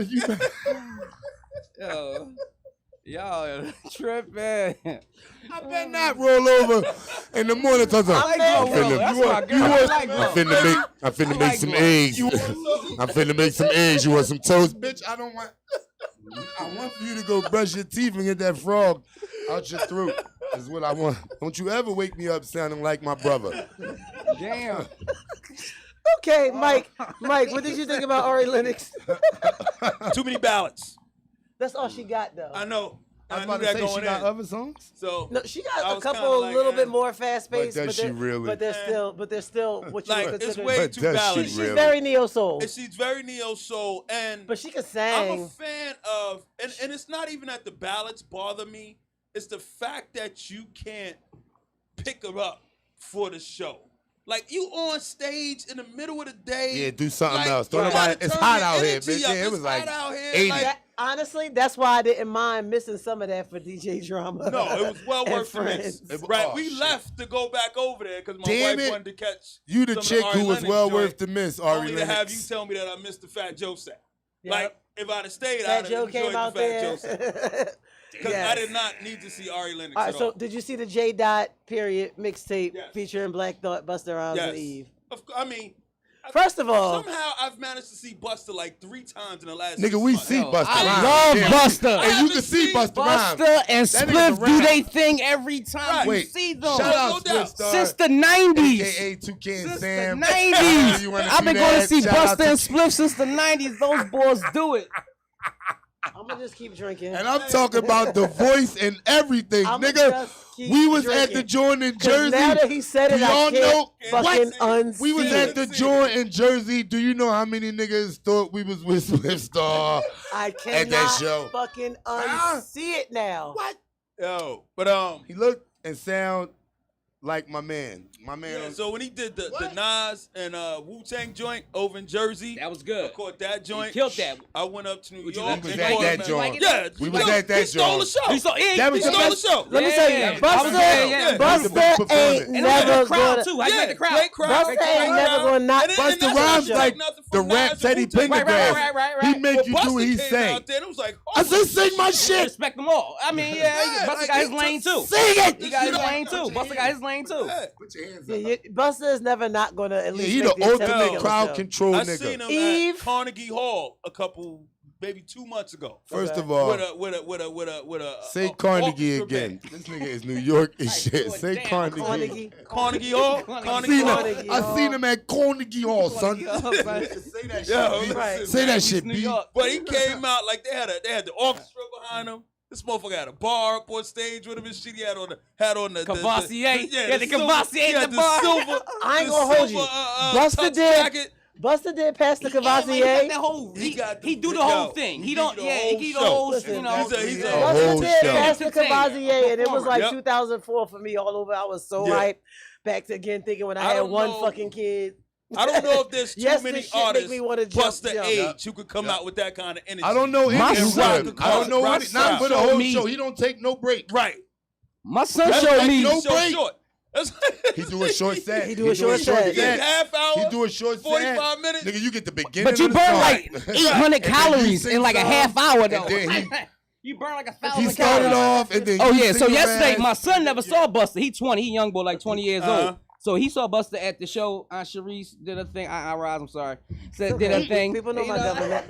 You- Yo, y'all tripping. I better not roll over in the morning. I'm like I'm Glow Roll. That's you my want, girl. you I want, like I'm Glow. finna make like some Glow. eggs. I'm finna make some eggs. You want some toast, bitch? I don't want. I want for you to go brush your teeth and get that frog out your throat. Is what I want. Don't you ever wake me up sounding like my brother. Damn. Okay, Mike. Mike, what did you think about Ari Lennox? Too many ballots. That's all she got though. I know. I was I knew about to that say she going got in. other songs. So No, she I got a was kinda couple like, little bit eh. more fast paced, But does she really? but they're still what you like would it's consider. way But too does she ballad. She's really? very neo soul, And she's very neo soul, and but she can I'm a sing. fan of, and it's not even that the ballads bother me. It's the fact that you can't pick her up for the show. Like you on stage in the middle of the day. Yeah, do something like, else. Don't you nobody. gotta It's turn hot your out here, energy bitch. up. Yeah, it It's was like hot out here. 80. Like, Honestly, that's why I didn't mind missing some of that for DJ Drama. no, it was well and worth the miss. Friends. Right, Oh, we shit. left to go back over there because my Damn wife it. wanted to catch. You the some of chick Ari who was Lennox well joint, worth the miss, Ari only to have you Lennox. tell me that I missed the Fat Joe set. Yep. Like if I'd have stayed, I'd Fat have Joe enjoyed came the out Fat Joe set. there. Because I did not need to see Ari Lennox All right, at so all. did you see the J Dot period mixtape Yes. featuring Black Thought, Busta Rhymes, Yes. and Eve? I mean, First of all, somehow I've managed to see Busta like 3 times in the last. Nigga, 6 we months. see Yo, Busta I Rhymes. love Damn. Busta. And you haven't can see seen Busta Rhymes. Busta and That nigga's Spliff do around. they thing every time Right. you Wait, see them. shout out No Spliff doubt. Star, Since the 90s. AKA 2K and Since Sam. the 90s. You wanna I've see been going to that? see Shout out Busta to- and Spliff since the 90s. Those boys do it. I'm gonna just keep drinking. And I'm talking about the voice and everything, I'ma nigga. just keep We was at the drinking. joint in 'Cause Jersey. now that he said Do it, I y'all can't know fucking what? unsee We was it. at the joint in Jersey. Do you know how many niggas thought we was with Swift Star? I at cannot that show. fucking Huh? unsee it now. What? Yo, but He looked and sound like my man. My man. yeah, on- so when he did the What? Nas and Wu-Tang joint over in Jersey, That was I good. caught that joint. He killed that. I went up to New Would you York like We was and at caught that him. joint. Yeah, We was yo, at that he stole the joint. show. He saw, yeah, That was He the stole the best- show. Let me tell you, Yeah, Busta, I was there, yeah. That was the best Busta performance. ain't And it was a never good crowd gonna. too. I get the crowd. Great crowd. Busta great ain't crowd. never gonna not. And Busta that's not Rhymes like like nothing the from rap Nas Teddy and Wu-Tang. Pendergrass. Right. He make When you do what Busta he came say. out there, it was like, I said, sing my I shit. respect them all. I mean, yeah, Busta got his lane too. Sing it. He got his lane too. Busta got his lane too. Yeah. Put your hands Yeah, Busta is never not gonna at Yeah, least he make the the attempt to ultimate kill crowd himself. control I seen nigga. him Eve. at Carnegie Hall a couple, maybe 2 months ago. First Okay. of all, With a say a Carnegie orchestra again. band. This nigga is New York and shit. do it Say down, Carnegie. Carnegie. Carnegie Hall. I Carnegie seen Hall. Carnegie him. I seen him at Carnegie Hall, son. Carnegie Hall, son. Say that Yo, shit. B. Right. Say that East shit, New B. York. But he came out like they had the orchestra behind him. This motherfucker had a bar up on stage with him and shit. He had on the Cavassier. Yeah, the silver- Cavassier he at had the bar. silver. I ain't the gonna hold silver, you. Busta tux did. jacket. Busta did pass the Yeah, like, he got Cavassier. that whole, He got the- he do the yo, whole thing. he He do don't, the yeah, whole he do the show. whole, Listen, you know. he's a whole Busta did show. pass the Cavassier, and it was like Yep. 2004 for me all over. I was so Yeah. hyped. Back to again thinking when I I had don't one know. fucking kid. I don't know if there's too Yes, many this shit make artists me wanna bust jump. the age who could come out with that kind of energy. I don't know any My of son- them. I don't know Rock any. Not for the showed whole me- show. He don't take no break. Right. My son That's showed like me. no So break. short. That's He do a short set. He do a short set. He did half hour. He do a short set. 45 minutes. Nigga, you get the beginning. But you of the burn song. like 800 And then you calories sing in like a some, half hour though. And then You burn like 1,000 he calories. started off, and then Oh you yeah, sing so your yesterday ass. my son never saw Busta. He 20, he young boy, like 20 years Uh-huh. old. So he saw Busta at the show. Aunt Sharice did a thing. I Rise, I'm sorry. Said did a thing. People know You my government.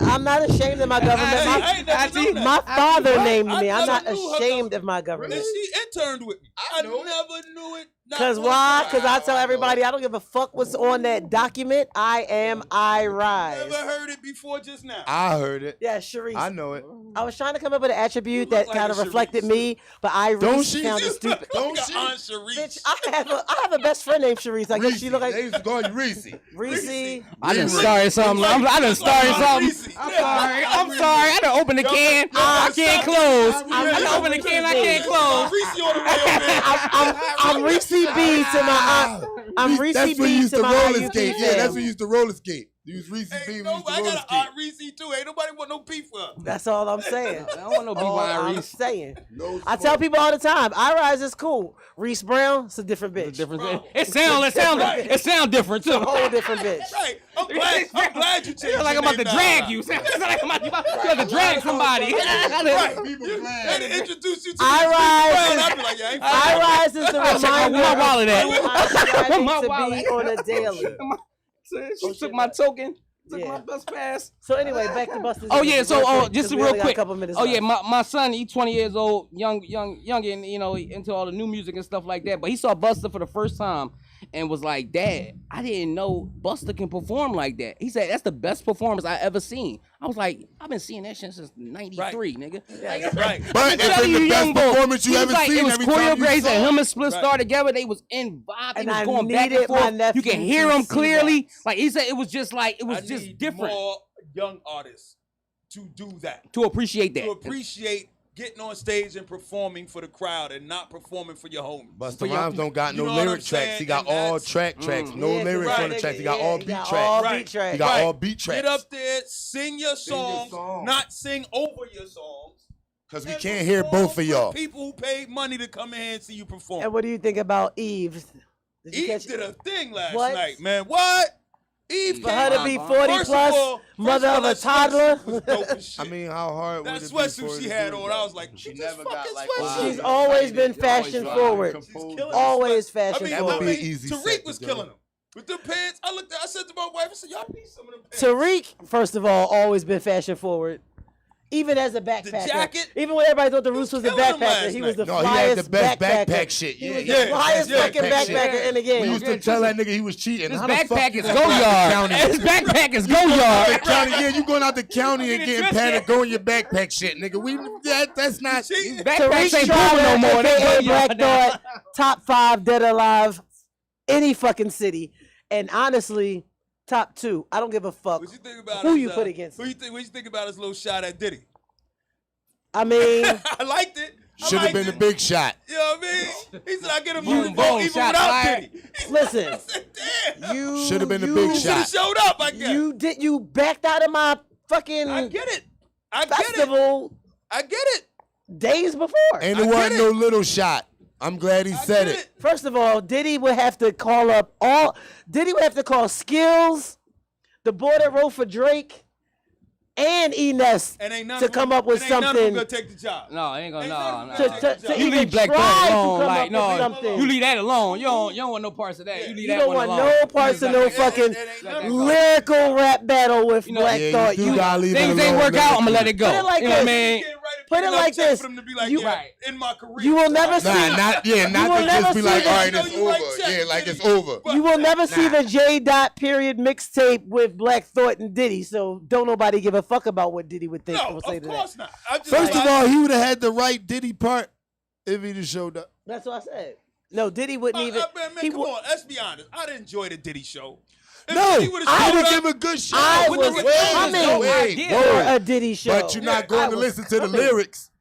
I'm not ashamed of my government. I ain't never known that. My father named I me. I'm not never knew her ashamed of my And government. she interned with me. I know. never knew it. Not Cause one why? time. Cause I tell everybody I don't give a fuck what's on that document. I rise. Never heard it before just now. I heard it. Yeah, Sharice. I know it. I was trying to come up with an attribute You look that like kind a of reflected Sharice. me, but I Don't really she? sounded stupid. Don't Like she? Aunt Sharice. Bitch, I I have a best friend named Sharice. I guess she look like They used to call you Reese. Reese. I done started something. I done started something. I'm sorry. I done opened the can. I can't close. I done opened the can. I can't close. Reese on the real, man. I'm Reese B to my aunt. I'm Reese That's B when you used to to my roller IUP skate. Yeah, fam. that's when you used to roller skate. You was Reese B. Hey, We no, used to I roller got an skate. Aunt Reese too. Ain't nobody want no beef with her. That's all I'm saying. I don't want no beef All behind I'm Reese. saying. No I smoke. tell people all the time, I-Rise is cool. Reese Brown, it's a different bitch. It sound different too. A whole different bitch. Right. I'm glad you changed. Feel like I'm about to drag you. Sound like I'm about to drag somebody. Right. People You glad. had to introduce you to I-Rise I'd be like, yeah, I ain't I-Rise is the reminder my wallet at? of how My I need wallet. to be on a daily. She took my token. Took Yeah. my bus pass. So anyway, back to Buster's. Oh yeah, so quick, just 'cause we real only got quick. a couple minutes Oh yeah, left. my son, he 20 years old, young, and you know, into all the new music and stuff like that. But he saw Buster for the first time and was like, "Dad, I didn't know Buster can perform like that." He said, "That's the best performance I ever seen." I was like, "I've been seeing that shit since '93, nigga." Like, Right. But it's telling been the you, best young boy, performance you he was ever like, seen. It was Every time you choreographed, saw and it. him and Split Right. Star together. They was in vibe. They And was I going back and needed my forth. nephew You can hear to him see clearly. that. Like he said, it was just like it was I just need different more young artists to do that. to appreciate that. To appreciate getting on stage and performing for the crowd and not performing for your homies. Busta your- Rhymes don't got you no know what I'm lyric tracks. He saying? got And all that's- tracks. No Yeah, 'cause lyrics right, on the tracks. He got yeah, all he beat got tracks. all Right. beat tracks. He got Right. all beat tracks. Get up there, sing your songs, song. not sing over your songs. Cause we and can't hear perform both of y'all. for people who paid money to come in here and see you perform. And what do you think about Eve? Did you Eve catch did a thing last What? night, man. What? Eve For came her to out- be First 40 First plus, of all, mother of a that toddler. sweatsuit was dope as shit. I mean, how hard that would it be for sweatsuit her she to had do on, it, I though? was like, She this never got fucking like. sweatsuit. She's always been fashion She's forward. She's killing this Always sweat- fashion That would forward. be an easy Tariq set was to killing do. him. With the pants, I said to my wife, I said, y'all need some of them pants. Tariq, first of all, always been fashion forward. Even as a backpacker. jacket? Even when everybody thought the Roos was a killing him backpacker, last he was the No, flyest he had the best backpacker. backpack shit. He Yeah, was yeah. the flyest yeah, fucking backpack shit. backpacker in the We game. used to tell that nigga he was cheating. This How the fuck backpack you is going go out the yard. county? This backpack is go yard. County, yeah, you going out the county and getting dressed Patagonia your backpack shit, nigga. That's not. Cheating. Backpacks Tariq ain't moving no more. They aka go Black yard now. Thought, top 5 dead or alive, any fucking city. And honestly, top 2. I don't give a fuck What you think about who his, you put against What him. you think about his little shot at Diddy? I mean, I liked it. I Should have liked been a it. big shot. You know what I mean? He said, I get a Boom, music boom, vote even shot without fired. Diddy. listen, I said, damn. you Should have been a you- big You should have shot. showed up, I guess. You backed out of my fucking I get it. I get it. festival I get it. days before. And I it get wasn't it. no little shot. I'm glad he I said get it. First of all, Diddy would have to call up Diddy would have to call Skills, the boy that wrote for Drake, and Enes And ain't none to of come them- up with and ain't none of them something gonna take the job. No, I ain't gonna. Ain't No, nothing no. to, gonna to, to You even leave Black try Thought to alone. come Like up with no, something. you leave that alone. You don't want no parts of that. You leave You that don't one want alone. no parts of no Let that go. fucking It ain't none of them. lyrical rap battle with You know, Black Yeah, Thought. you do gotta leave it Things alone. ain't work out. I'm gonna let it go. Put it like You know what I this. mean? You can't write a Put it big enough like check this. For them to be like, You- yeah, Right. in my career. You will never see Nah, not will to just never be see like, the- all right, You know it's you write over. checks, Yeah, like Diddy. it's over. You will never see Nah. the J. Dot period mixtape with Black Thought and Diddy. So don't nobody give a fuck about what Diddy would think No, or say of to course not. I'm just First of like- all, he would have had the right Diddy part if he'd have showed up. that. That's what I said. No, Diddy wouldn't even. man, he come would- on, let's be honest. I didn't enjoy the Diddy show. If No, Diddy would've I showed would up- give a good shot. I With was the coming idea. for a Diddy show. But you're not I going to was listen to the coming. lyrics.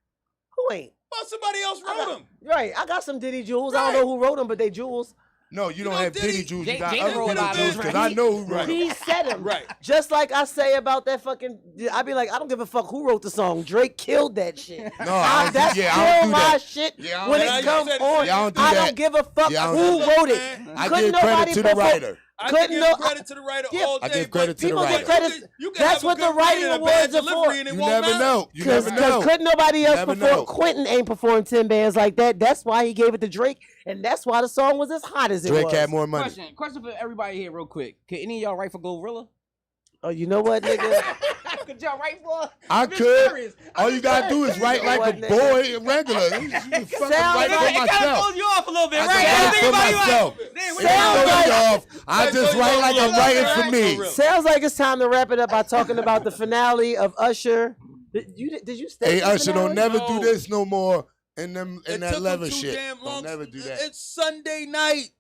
Who ain't? But somebody else wrote them. Right, I got some Diddy jewels. I Right. don't know who wrote them, but they jewels. No, you don't know, have Diddy Diddy- Jews. Jay- You got Jay other wrote Diddy about Jews those, because right? I know who wrote He it. said them. Right. Just like I say about that fucking. I be like, I don't give a fuck who wrote the song. Drake killed that shit. No, I don't do- That's yeah, I don't still do my that. shit Yeah, I don't when do it that. comes Yeah, I on. don't do I that. don't give a fuck Yeah, I don't who do that. wrote it. Man. I Couldn't give credit nobody to the perform- writer. I Couldn't can no- give credit to the writer Yeah. all day. I give but credit to the People writer. give credit. You can That's have a what the good writing writer and a awards bad are for. delivery and it You won't never matter. know. You Because never know. couldn't nobody else Never perform. know. Quentin ain't performed 10 bands like that. That's why he gave it to Drake, and that's why the song was as hot as it Drake was. had more money. Question for everybody here, real quick. Could any of y'all write for Glorilla? Oh, you know what, nigga? Could y'all write for? I I'm just could. curious. All you gotta do is write like a What, nigga? boy, regular. You can fucking Sounds write like- for It kind of myself. throws you off a little bit, I right? can write Think for about it, like, myself. damn, It what don't you Sounds throw like- me off. I just write like I'm writing for me. Sounds like it's time to wrap it up by talking about the finale of Usher. Did you stay? Hey, for the Usher, don't finale? never do No. this no more in It that took leather him too shit. damn long. Don't never do that. It's Sunday night.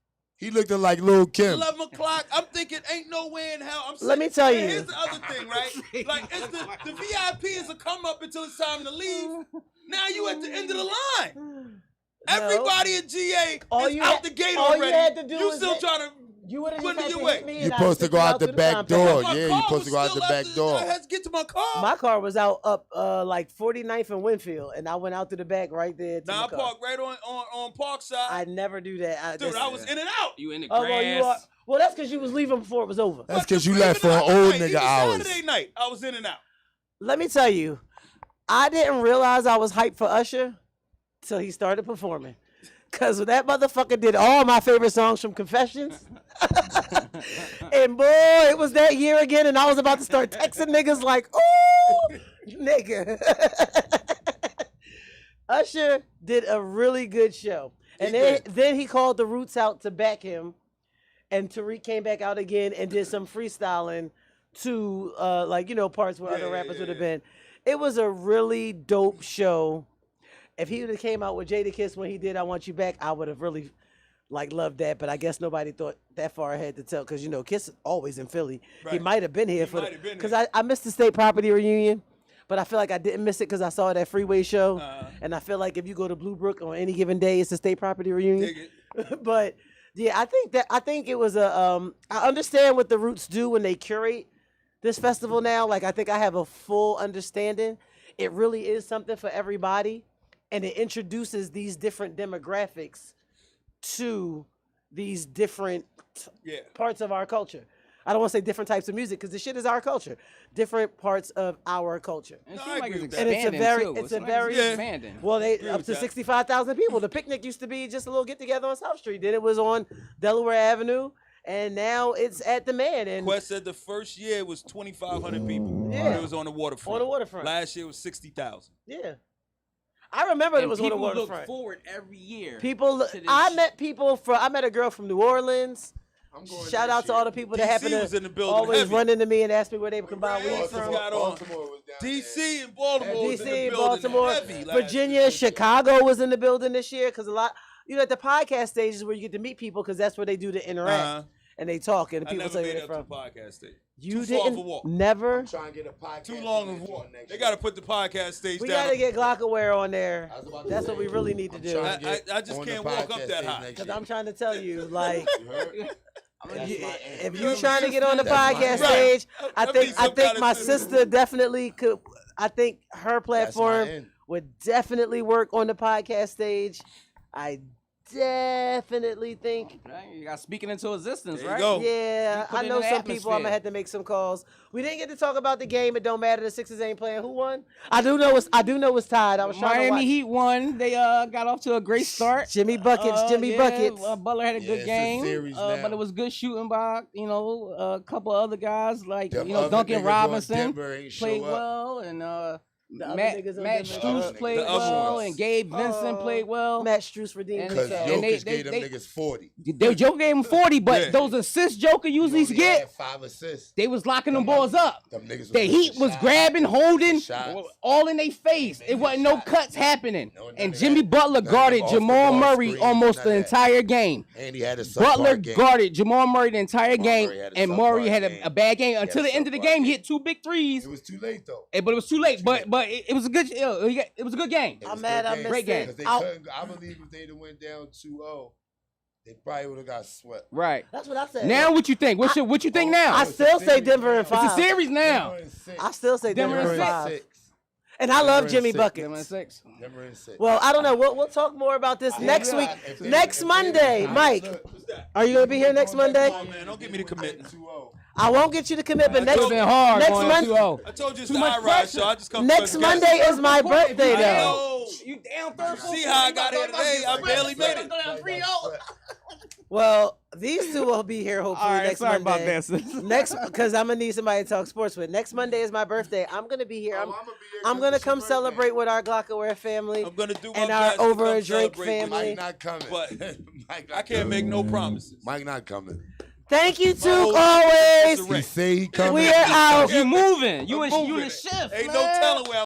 He looked like Lil Kim. 11 o'clock. I'm thinking, ain't no way in hell. Let me tell you. Here's the other thing, right? Like, it's the VIP is a come up until it's time to leave. Now you at the end of the line. Everybody at GA is out the gate all already. you had to do You was still hit- trying to. You would have When just did had you to hit wait? me. You're and I'd supposed to stick go you out the through back compound. door. My Yeah, car you're supposed was to go out still the back door. I had to get to my car. My car was out up like 49th and Winfield, and I went out to the back right there. To Now my I car. parked right on Parkside. I never do that. Dude, I was in and out. You in the Oh, grass. well, you are. Well, that's because you was leaving before it was over. That's because you left for an old nigga hours. Saturday night, I was in and out. Let me tell you, I didn't realize I was hyped for Usher till he started performing. Cause that motherfucker did all my favorite songs from Confessions. And boy, it was that year again, and I was about to start texting niggas like, ooh, nigga. Usher did a really good show. And then he called the Roots out to back him. And Tariq came back out again and did some freestyling to parts where other rappers would have been. It was a really dope show. If he would have came out with Jadakiss when he did I Want You Back, I would have really loved that. But I guess nobody thought that far ahead to tell because Kiss is always in Philly. He Right. might have been here because I missed the State Property reunion. But I feel like I didn't miss it because I saw it at Freeway Show. And I feel like if you go to Blue Brook on any given day, it's a State Property reunion. Dig it. But yeah, I think it was I understand what the Roots do when they curate this festival now. Like I think I have a full understanding. It really is something for everybody, and it introduces these different demographics to these different parts of our culture. I don't want to say different types of music because the shit is our culture. Different parts of our culture. It No, seems I like agree it's with that. And it's a expanding very, too. it's a like very, expanding. well, they Agree up with to that. 65,000 people. The picnic used to be just a little get together on South Street. Then it was on Delaware Avenue, and now it's at the Man. And Quest said the first year it was 2,500 people. Yeah. It was on the waterfront. on the waterfront. Last year it was 60,000. Yeah, I remember it And was on the people look waterfront. forward every year. People, to this I shit. met people from. I met a girl from New Orleans. I'm going Shout this out to year. all the people that DC happen was in the to building always heavy. run into me and ask me where they can buy Right. weed Baltimore. from. got on. Baltimore was down DC and Baltimore was in the DC, building Baltimore, heavy last Virginia, year. Chicago was in the building this year because a lot. At the podcast stages where you get to meet people because that's where they do the interact Uh-huh. and they talk and the I people never tell you made where it they're up to from. podcast stage. You Too far of a didn't walk. never. Trying to get a podcast. Too long of a walk. They got to put the podcast stage We down. gotta get Glockaware on there. I was about to That's say, what we really need to I'm do. trying to get I just on the can't walk up podcast that stage high. next Because year. I'm trying to tell you, like, You heard? That's you- my if end. you're trying to get on the That's my podcast end. stage, I That think means I some think kind my of system. sister definitely could. I think her That's my platform end. would definitely work on the podcast stage. I definitely think. You got speaking into existence, There you right? go. Yeah, You put I it know in the some people. I'm gonna atmosphere. have to make some calls. We didn't get to talk about the game. It don't matter. The Sixers ain't playing. Who won? I do know it's tied. I was trying to Miami watch. Heat won. They got off to a great start. Jimmy Buckets. Jimmy Yeah, Buckets. Butler had a Yeah, good it's a game, series but now. it was good shooting by a couple other guys like Them other Duncan niggas on Robinson Denver ain't show played up. well, and The other Matt niggas on Matt Denver. Strus The played other well, ones. and Gabe Vincent played well. Matt Strus redeemed And- Because himself. and Jokic gave them they- niggas 40. Joker gave him 40, but Yeah. those assists Joker usually He only get, had 5 assists. they was locking them balls up. Them niggas was The Heat missing was shots. grabbing, holding, Shots. all in their face. It wasn't no shots. cuts happening. No, none And of Jimmy that. Butler None of guarded them Jamal off the ball Murray screens, almost none the of that. entire game. And he had a Butler subpar game. guarded Jamal Murray the entire game, Murray had a and subpar Murray had game. a bad game had until a the end of the subpar game. He game. hit 2 big threes, It was too late though. but it was too late. But it was a good it was a good game. It I'm was mad good I game. missed Great game. Because they I'll- couldn't. I believe if they'd have went down 2-0, they probably would have got swept. Right. That's what I said. Now what you think? What you think now? I it's a still say series Denver in now. It's a 5. series now. Denver in 6. I still say Denver Denver in in six. 5. And I love Denver in Jimmy 6. Denver in Buckets. 6. Denver in 6. Well, I don't know. We'll talk more about this next week. If they- Next if they- Monday, Mike. What's that? Are you gonna be here next Monday? Come on, man. Don't get me to commit. 2-0. I won't get you to commit, but It next would have been hard next going Mon- 2-0. I told you it's Too the much high ride pressure. show. I just come next to Monday is my birthday, I though. know. You down third. See how I got here today? I barely made it. Well, these two will be here hopefully All right, next sorry Monday. about this. Next, because I'm gonna need somebody to talk sports with. Next Monday is my birthday. I'm gonna be here. Oh, I'ma be here I'm 'cause gonna it's your come birthday. celebrate with our Glockaware family. I'm gonna do my And our best to Over come a Drake celebrate with family. you. Mike not coming. But Mike not I can't make no promises. Mike not coming. Thank you, My whole Took, always. disarray. He say he coming. We are out. You moving. You I'm in moving. the shift. Ain't man. no telling where